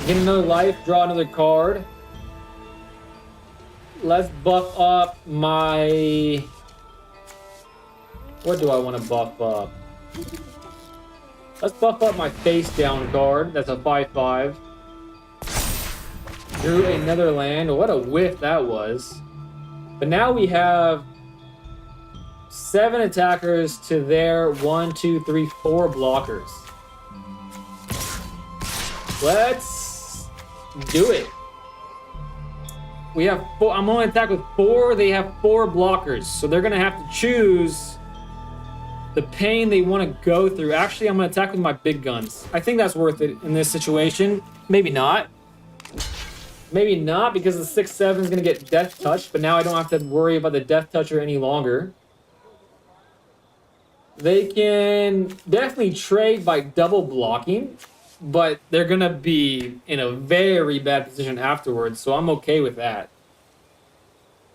[SPEAKER 1] Get another life, draw another card. Let's buff up my... What do I want to buff up? Let's buff up my face down card. That's a 5/5. Drew another land. What a whiff that was. But now we have 7 attackers to their 1, 2, 3, 4 blockers. Let's do it. We have 4. I'm on attack with 4. They have 4 blockers. So they're going to have to choose the pain they want to go through. Actually, I'm going to attack with my big guns. I think that's worth it in this situation. Maybe not. Maybe not, because the 6-7 is going to get death touched, but now I don't have to worry about the death toucher any longer. They can definitely trade by double blocking, but they're going to be in a very bad position afterwards, so I'm okay with that.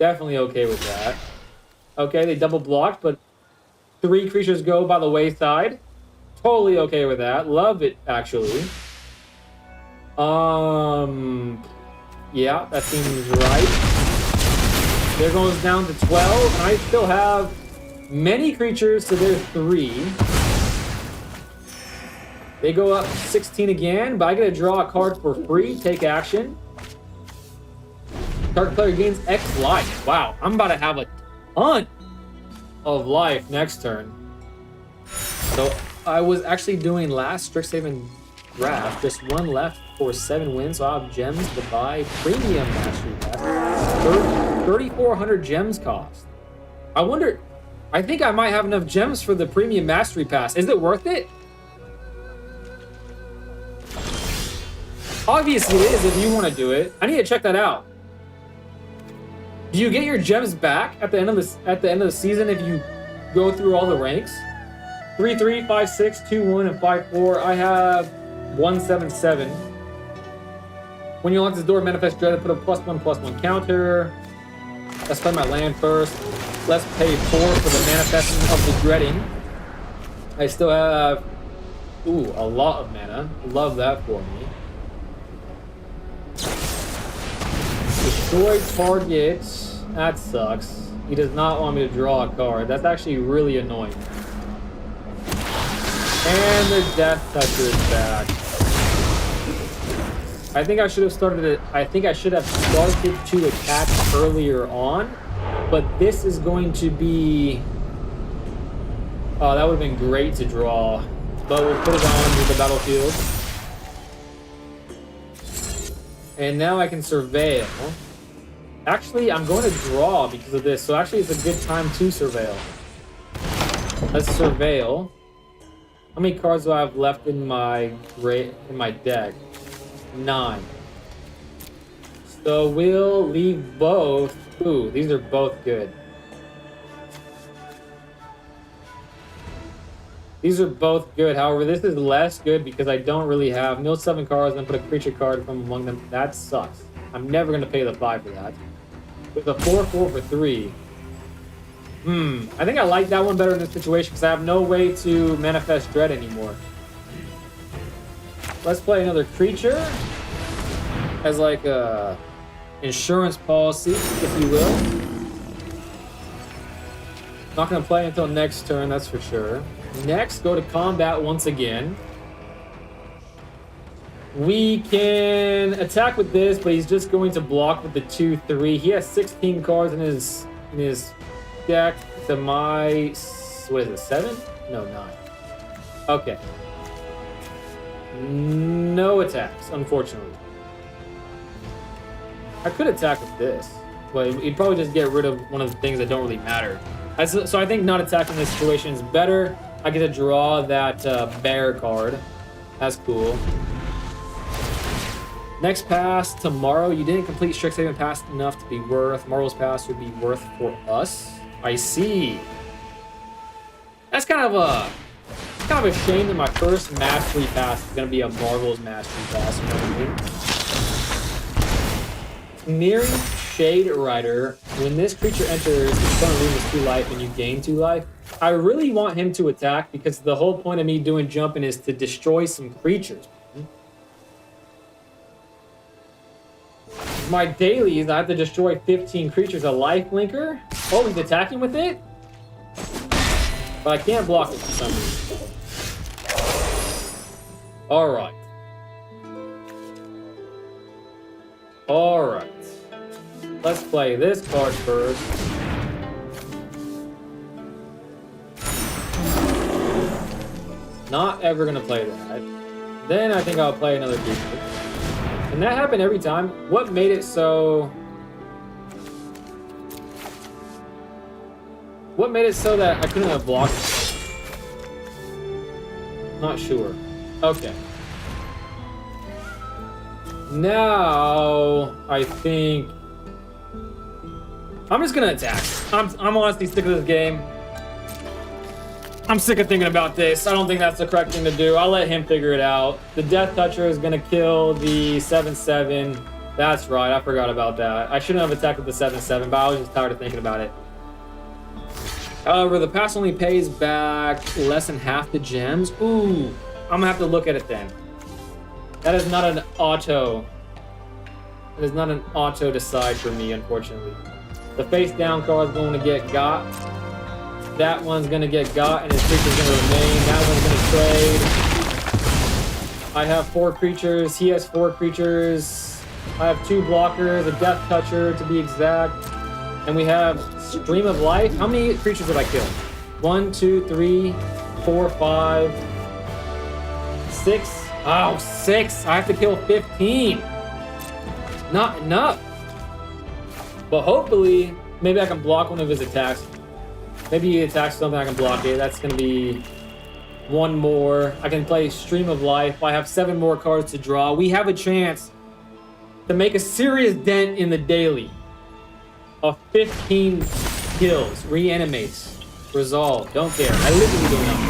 [SPEAKER 1] Definitely okay with that. Okay, they double blocked, but 3 creatures go by the wayside. Totally okay with that. Love it, actually. Yeah, that seems right. There goes down to 12, and I still have many creatures, so there's 3. They go up 16 again, but I get to draw a card for free. Take action. Target player gains X life. Wow, I'm about to have a ton of life next turn. So I was actually doing last Strixhaven draft, just 1 left for 7 wins, so I'll have gems to buy premium mastery pass. 3,400 gems cost. I wonder, I think I might have enough gems for the premium mastery pass. Is it worth it? Obviously it is if you want to do it. I need to check that out. Do you get your gems back at the end of the season if you go through all the ranks? 3-3, 5-6, 2-1, and 5-4. I have 1-7-7. When you unlock this door, manifest dread, put a +1/+1 counter. Let's play my land first. Let's pay 4 for the manifesting of the dreading. I still have, a lot of mana. Love that for me. Destroy targets. That sucks. He does not want me to draw a card. That's actually really annoying. And the Death Toucher is back. I think I should have started it. I think I should have started to attack earlier on, but this is going to be. Oh, that would have been great to draw, but we'll put it on with the battlefield. And now I can surveil. Actually, I'm going to draw because of this, so actually it's a good time to surveil. Let's surveil. How many cards do I have left in my deck? 9. So we'll leave both. Ooh, these are both good. These are both good. However, this is less good because I don't really have mill 7 cards and then put a creature card from among them. That sucks. I'm never going to pay the 5 for that. With a 4/4 for 3. I think I like that one better in this situation because I have no way to manifest dread anymore. Let's play another creature as like a insurance policy, if you will. Not going to play until next turn, that's for sure. Next, go to combat once again. We can attack with this, but he's just going to block with the 2/3. He has 16 cards in his deck. To my, what is it, 7? No, 9. Okay. No attacks, unfortunately. I could attack with this, but he'd probably just get rid of one of the things that don't really matter. So I think not attacking this situation is better. I get to draw that bear card. That's cool. Next pass tomorrow. You didn't complete Strixhaven pass enough to be worth. Marvel's pass would be worth for us. I see. That's kind of a shame that my first mastery pass is gonna be a Marvel's mastery pass. You know what I mean? Nearing Shade Rider. When this creature enters, it's gonna lose 2 life and you gain 2 life. I really want him to attack because the whole point of me doing jumping is to destroy some creatures. My dailies, I have to destroy 15 creatures. A life blinker? Oh, he's attacking with it? But I can't block it for some reason. Alright. Alright. Let's play this card first. Not ever gonna play that. Then I think I'll play another creature. And that happened every time. What made it so What made it so that I couldn't have blocked it? Not sure. Okay. Now, I think... I'm just gonna attack. I'm honestly sick of this game. I'm sick of thinking about this. I don't think that's the correct thing to do. I'll let him figure it out. The Death Toucher is gonna kill the 7/7. That's right, I forgot about that. I shouldn't have attacked with the 7/7, but I was just tired of thinking about it. However, the pass only pays back less than half the gems. Ooh, I'm gonna have to look at it then. That is not an auto. It is not an auto decide for me, unfortunately. The face down card is going to get got. That one's going to get got, and his creature's going to remain. That one's going to trade. I have 4 creatures. He has 4 creatures. I have 2 blockers, a Death Toucher to be exact. And we have Stream of Life. How many creatures did I kill? 1, 2, 3, 4, 5, 6. Oh, 6. I have to kill 15. Not enough. But hopefully, maybe I can block one of his attacks. Maybe he attacks something, I can block it. That's going to be 1 more. I can play Stream of Life. I have 7 more cards to draw. We have a chance to make a serious dent in the daily of 15 kills. Reanimates. Resolve. Don't care. I literally don't know.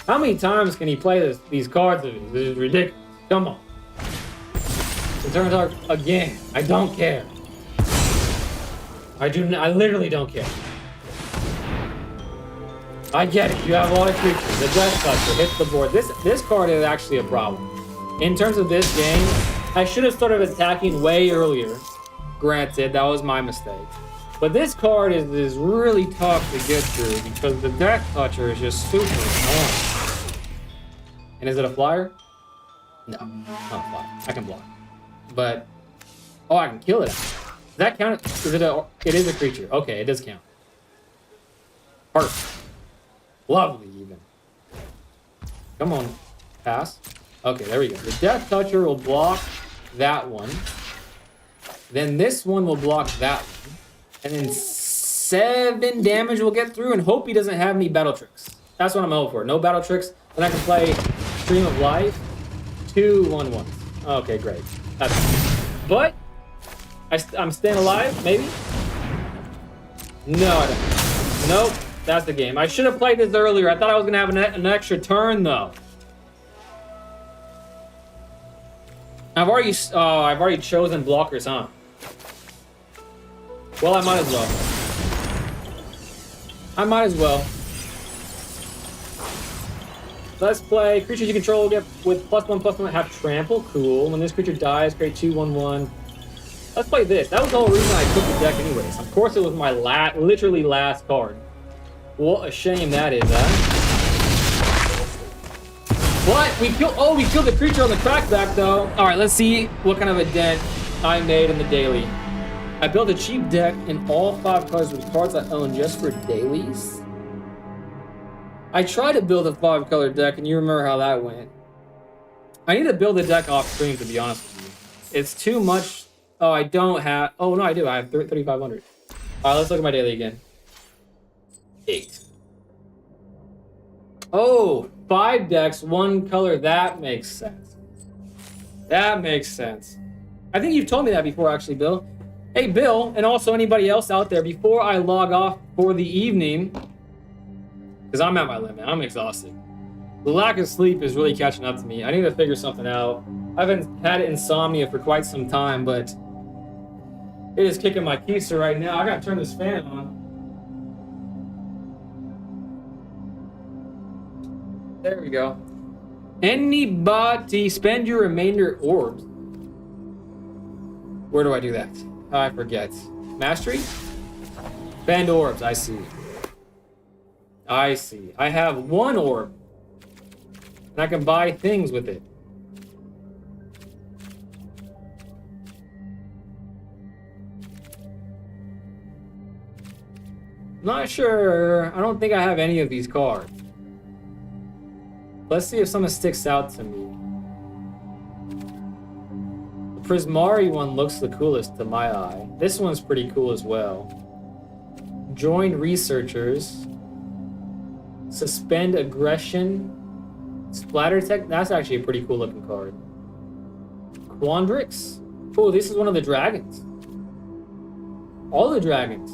[SPEAKER 1] How many times can he play these cards of these? This is ridiculous. Come on. Return target again. I don't care. I literally don't care. I get it. You have a lot of creatures. The Death Toucher hits the board. This card is actually a problem. In terms of this game, I should have started attacking way earlier. Granted, that was my mistake. But this card is really tough to get through because the Death Toucher is just super annoying. And is it a flyer? No, not a flyer. I can block. But, oh, I can kill it. Does that count? It is a creature. Okay, it does count. Perfect. Lovely, even. Come on, pass. Okay, there we go. The Death Toucher will block that one. Then this one will block that one. And then 7 damage will get through and hope he doesn't have any battle tricks. That's what I'm hoping for. No battle tricks. Then I can play Stream of Life. 2 1/1s. Okay, great. But I'm staying alive, maybe? No, I don't. Nope, that's the game. I should have played this earlier. I thought I was gonna have an extra turn though. I've already chosen blockers, huh? Well, I might as well. I might as well. Let's play creatures you control get with +1/+1 have trample. Cool. When this creature dies, create 2 1/1. Let's play this. That was the whole reason I took the deck anyways. Of course it was my literally last card. What a shame that is, huh? What? We killed the creature on the crackback though. Alright, let's see what kind of a dent I made in the daily. I built a cheap deck in all 5 cards with cards I own just for dailies. I tried to build a 5-color deck, and you remember how that went. I need to build a deck off screen, to be honest with you. It's too much. Oh, I don't have. Oh, no, I do. I have 3,500. All right, let's look at my daily again. 8. Oh, 5 decks, 1 color. That makes sense. That makes sense. I think you've told me that before, actually, Bill. Hey, Bill, and also anybody else out there, before I log off for the evening, because I'm at my limit. I'm exhausted. The lack of sleep is really catching up to me. I need to figure something out. I haven't had insomnia for quite some time, but it is kicking my keister right now. I gotta turn this fan on. There we go. Anybody spend your remainder orbs. Where do I do that? I forget. Mastery? Spend orbs, I see. I see. I have 1 orb. And I can buy things with it. Not sure. I don't think I have any of these cards. Let's see if something sticks out to me. The Prismari one looks the coolest to my eye. This one's pretty cool as well. Join researchers. Suspend aggression. Splatter tech. That's actually a pretty cool looking card. Quandrix. Oh, this is one of the dragons. All the dragons.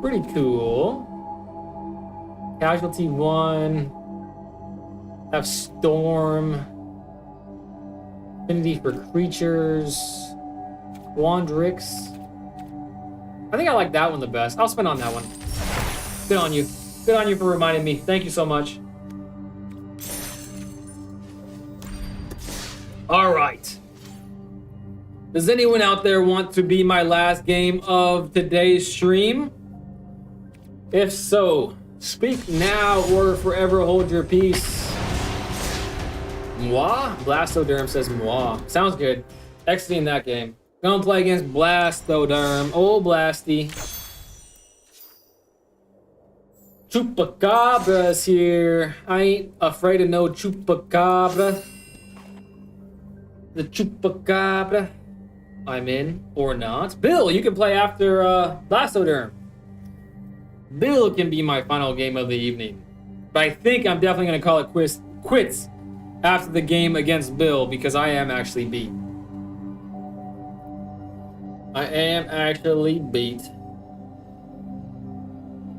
[SPEAKER 1] Pretty cool. Casualty 1. Have Storm. Affinity for creatures. Quandrix. I think I like that one the best. I'll spin on that one. Good on you. Good on you for reminding me. Thank you so much. All right. Does anyone out there want to be my last game of today's stream? If so, speak now or forever hold your peace. Moi? Blastoderm says moi. Sounds good. Exiting that game. Gonna play against Blastoderm. Oh, Blasty. Chupacabra's here. I ain't afraid of no Chupacabra. The Chupacabra. I'm in or not. Bill, you can play after Blastoderm. Bill can be my final game of the evening. But I think I'm definitely going to call it quits after the game against Bill because I am actually beat. I am actually beat.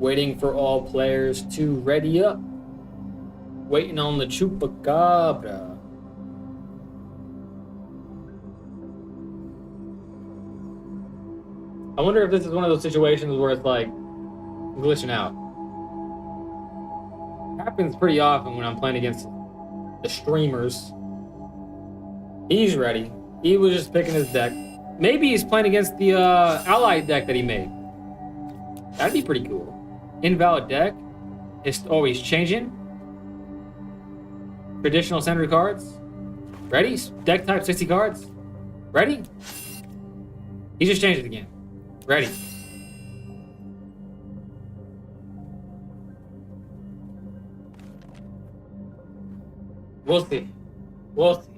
[SPEAKER 1] Waiting for all players to ready up. Waiting on the Chupacabra. I wonder if this is one of those situations where it's like glitching out. It happens pretty often when I'm playing against the streamers. He's ready. He was just picking his deck. Maybe he's playing against the allied deck that he made. That'd be pretty cool. Invalid deck. He's changing. Traditional standard cards. Ready? Deck type 60 cards. Ready? He just changed it again. Ready. We'll see. We'll see.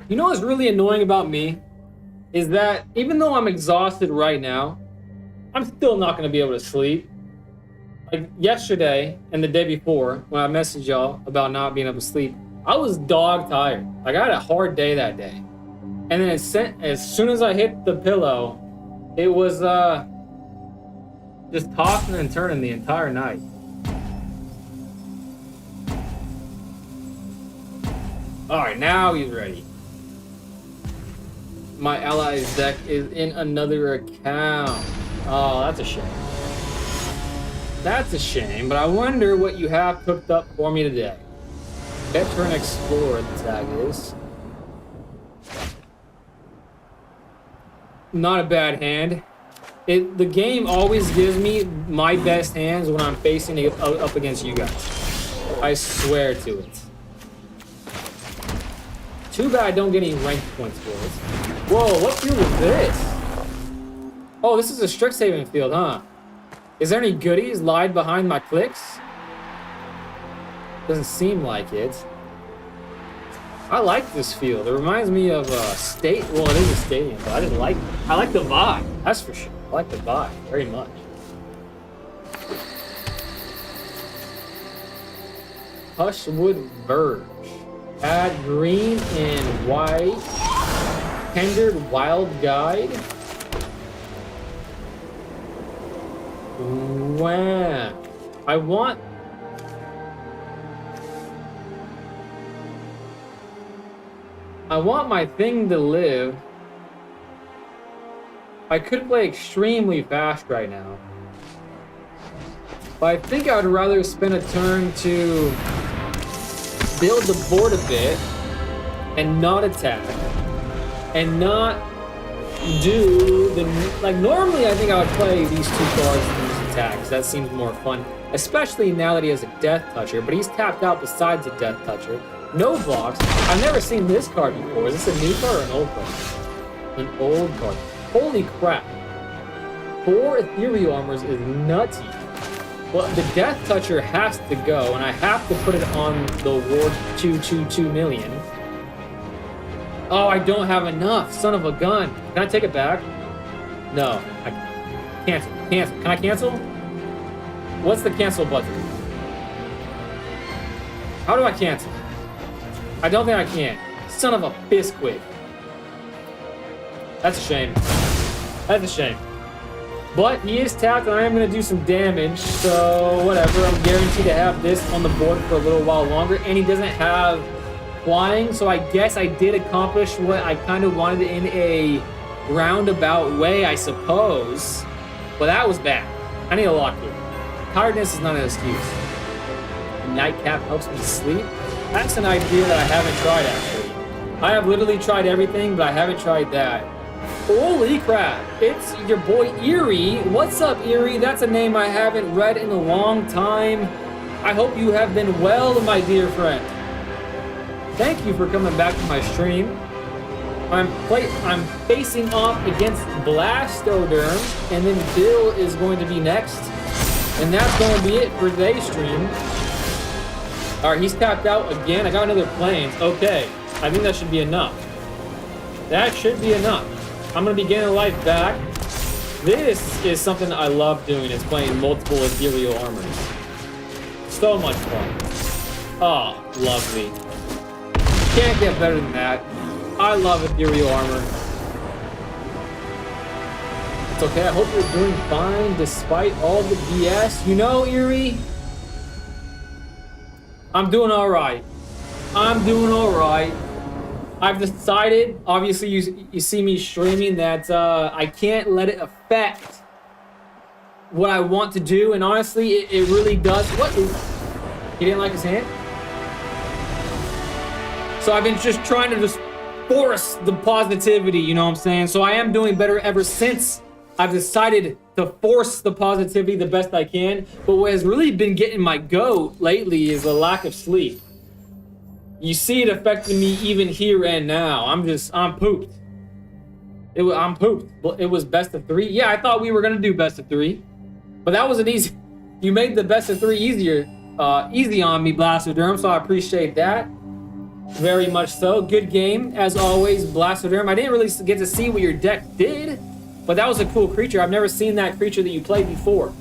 [SPEAKER 1] You know what's really annoying about me? Is that even though I'm exhausted right now, I'm still not going to be able to sleep. Like yesterday and the day before, when I messaged y'all about not being able to sleep, I was dog tired. Like I had a hard day that day. And then as soon as I hit the pillow, it was just tossing and turning the entire night. All right, now he's ready. My allies deck is in another account. Oh, that's a shame. That's a shame, but I wonder what you have cooked up for me today. Veteran Explorer, the tag is. Not a bad hand. The game always gives me my best hands when I'm facing it up against you guys. I swear to it. Too bad I don't get any rank points for it. Whoa, what field is this? Oh, this is a Strixhaven field, huh? Is there any goodies lied behind my clicks? Doesn't seem like it. I like this field. It reminds me of a state. Well, it is a stadium, but I like the vibe. That's for sure. I like the vibe very much. Hushwood Verge. Add green and white. Tendered Wild Guide. Wow. I want my thing to live. I could play extremely fast right now. But I think I would rather spend a turn to build the board a bit and not attack. And not do the... Like, normally I think I would play these two cards and use attacks. That seems more fun. Especially now that he has a Death Toucher, but he's tapped out besides a Death Toucher. No blocks. I've never seen this card before. Is this a new card or an old card? An old card. Holy crap. 4 Ethereal Armors is nutty. Well, the Death Toucher has to go, and I have to put it on the Ward 222 million. Oh, I don't have enough. Son of a gun. Can I take it back? No. I cancel. Cancel. Can I cancel? What's the cancel button? How do I cancel? I don't think I can. Son of a biscuit. That's a shame. That's a shame. But he is tapped and I am going to do some damage. So whatever. I'm guaranteed to have this on the board for a little while longer. And he doesn't have flying. So I guess I did accomplish what I kind of wanted in a roundabout way, I suppose. But that was bad. I need a lock here. Tiredness is not an excuse. A nightcap helps me sleep. That's an idea that I haven't tried, actually. I have literally tried everything, but I haven't tried that. Holy crap. It's your boy Erie. What's up, Erie? That's a name I haven't read in a long time. I hope you have been well, my dear friend. Thank you for coming back to my stream. I'm facing off against Blastoderm, and then Bill is going to be next. And that's going to be it for today's stream. Alright, he's tapped out again. I got another Plains. Okay, I think that should be enough. That should be enough. I'm going to be getting a life back. This is something I love doing, is playing multiple ethereal armors. So much fun. Oh, lovely. Can't get better than that. I love ethereal armor. It's okay, I hope you're doing fine despite all the BS. You know, Erie, I'm doing alright. I'm doing alright. I've decided, obviously you see me streaming, that I can't let it affect what I want to do, and honestly, it really does. What? He didn't like his hand? So I've been just trying to just force the positivity, you know what I'm saying? So I am doing better ever since I've decided to force the positivity the best I can. But what has really been getting my goat lately is a lack of sleep. You see it affecting me even here and now. I'm pooped. I'm pooped. It was best of 3. Yeah, I thought we were gonna do best of 3, but that wasn't easy. You made the best of 3 easy on me, Blastoderm. So I appreciate that very much. So good game as always, Blastoderm. I didn't really get to see what your deck did, but that was a cool creature. I've never seen that creature that you played before.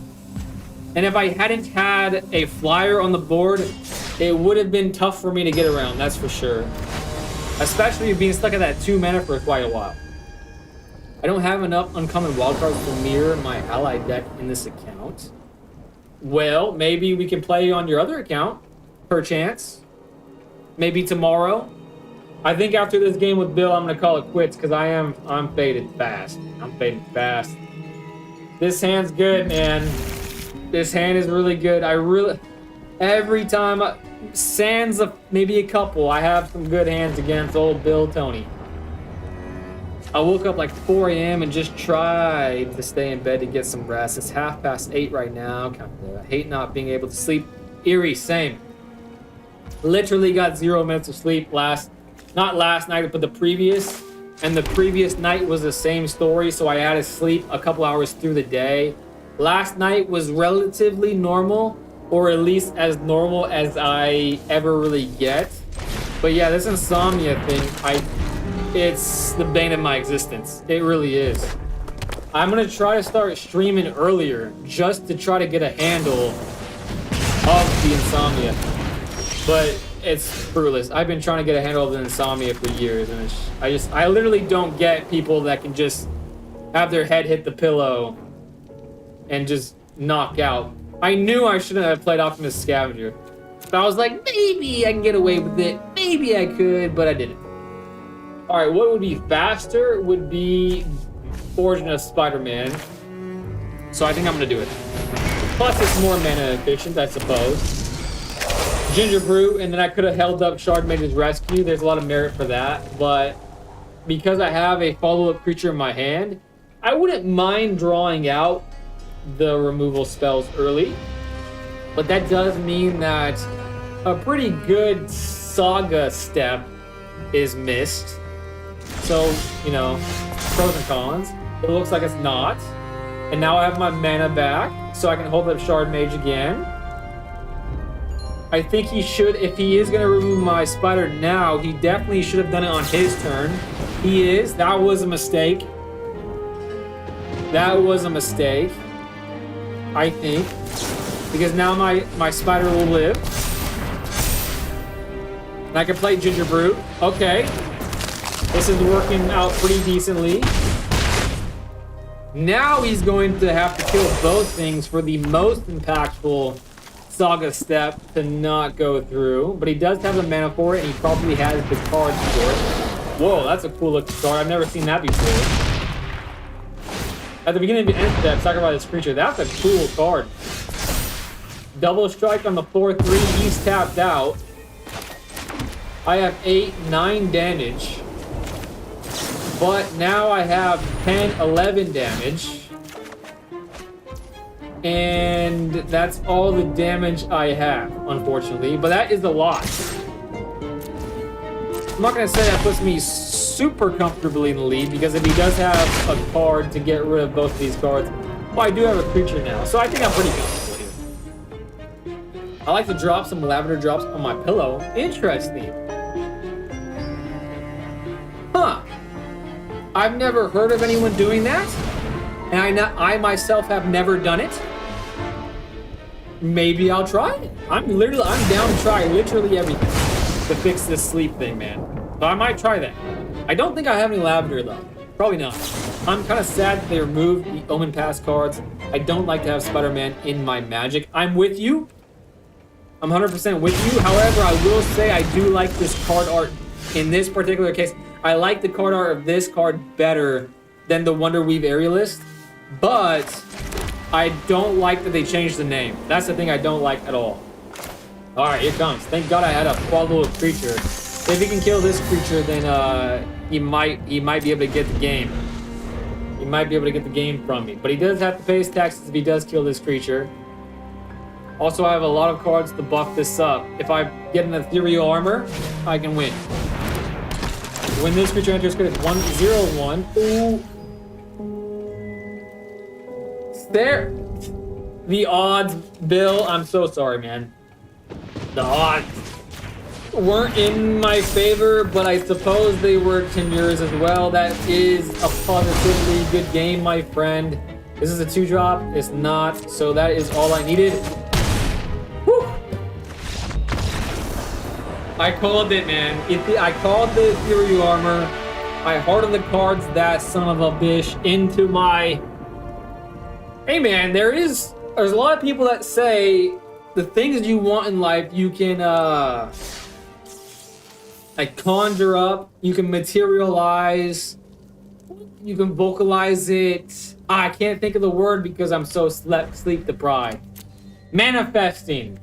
[SPEAKER 1] And if I hadn't had a flyer on the board, it would have been tough for me to get around, that's for sure. Especially being stuck at that 2 mana for quite a while. I don't have enough uncommon wildcards to mirror my ally deck in this account. Well, maybe we can play on your other account, perchance. Maybe tomorrow. I think after this game with Bill, I'm gonna call it quits because I'm faded fast. I'm faded fast. This hand's good, man. This hand is really good. Every time, sans maybe a couple, I have some good hands against old Bill Tony. I woke up like 4 a.m. and just tried to stay in bed to get some rest. It's 8:30 right now. I hate not being able to sleep. Eerie, same. Literally got 0 minutes of sleep not last night, but the previous. And the previous night was the same story, so I had to sleep a couple hours through the day. Last night was relatively normal, or at least as normal as I ever really get. But yeah, this insomnia thing, it's the bane of my existence. It really is. I'm gonna try to start streaming earlier just to try to get a handle of the insomnia. But it's fruitless. I've been trying to get a handle of the insomnia for years, and I literally don't get people that can just have their head hit the pillow and just knock out. I knew I shouldn't have played Optimus Scavenger. But I was like, maybe I can get away with it. Maybe I could, but I didn't. All right, what would be faster would be Origin of Spider-Man. So I think I'm gonna do it. Plus it's more mana efficient, I suppose. Ginger Brew, and then I could have held up Shard Mage's Rescue. There's a lot of merit for that, but because I have a follow-up creature in my hand, I wouldn't mind drawing out the removal spells early, but that does mean that a pretty good saga step is missed. So, you know, pros and cons. It looks like it's not. And now I have my mana back, so I can hold up Shard Mage again. I think he should, if he is going to remove my spider now, he definitely should have done it on his turn. He is. That was a mistake. That was a mistake, I think. Because now my spider will live. And I can play Ginger Brute. Okay. This is working out pretty decently. Now he's going to have to kill both things for the most impactful Saga step to not go through. But he does have the mana for it, and he probably has the cards for it. Whoa, that's a cool looking card. I've never seen that before. At the beginning of the end step, sacrifice this creature. That's a cool card. Double strike on the 4/3. He's tapped out. I have 8-9 damage. But now I have 10-11 damage. And that's all the damage I have, unfortunately. But that is a lot. I'm not going to say that puts me super comfortably in the lead, because if he does have a card to get rid of both of these cards, well, I do have a creature now. So I think I'm pretty comfortable here. I like to drop some lavender drops on my pillow. Interesting. Huh. I've never heard of anyone doing that. And I myself have never done it. Maybe I'll try it. I'm down to try literally everything to fix this sleep thing, man. So I might try that. I don't think I have any lavender though. Probably not. I'm kind of sad that they removed the Omen Pass cards. I don't like to have Spider-Man in my Magic. I'm with you. I'm 100% with you. However, I will say I do like this card art in this particular case. I like the card art of this card better than the Wonder Weave Aerialist, but I don't like that they changed the name. That's the thing I don't like at all. All right, here it comes. Thank God I had a follow creature. If he can kill this creature, then he might be able to get the game. He might be able to get the game from me. But he does have to pay his taxes if he does kill this creature. Also, I have a lot of cards to buff this up. If I get an ethereal armor, I can win. When this creature enters, it's 1/0/1. Ooh. There. The odds, Bill. I'm so sorry, man. The odds weren't in my favor, but I suppose they worked in yours as well. That is a positively good game, my friend. This is a 2-drop. It's not, so that is all I needed. Whew. I called it, man. I called the ethereal armor. I hearted the cards, that son of a bitch, into my... Hey, man, there's a lot of people that say the things you want in life, you can, like, conjure up, you can materialize, you can vocalize it. I can't think of the word because I'm so sleep deprived. Manifesting.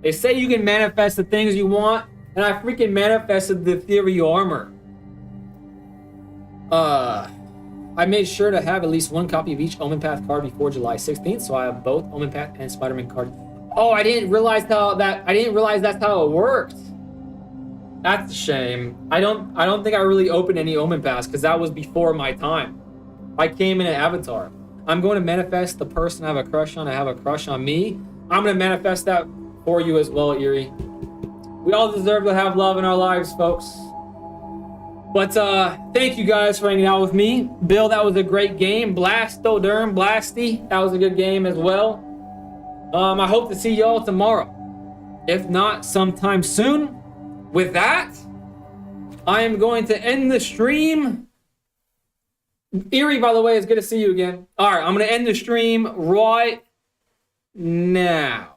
[SPEAKER 1] They say you can manifest the things you want, and I freaking manifested the ethereal armor. I made sure to have at least one copy of each Omen Path card before July 16th, so I have both Omen Path and Spider-Man cards. Oh, I didn't realize that's how it worked. That's a shame. I don't think I really opened any Omen Paths because that was before my time. I came in an avatar. I'm going to manifest the person I have a crush on. I have a crush on me. I'm going to manifest that for you as well, Erie. We all deserve to have love in our lives, folks. But thank you guys for hanging out with me. Bill, that was a great game. Blastoderm, Blasty, that was a good game as well. I hope to see y'all tomorrow. If not, sometime soon. With that, I am going to end the stream. Erie, by the way, it's good to see you again. All right, I'm going to end the stream right now.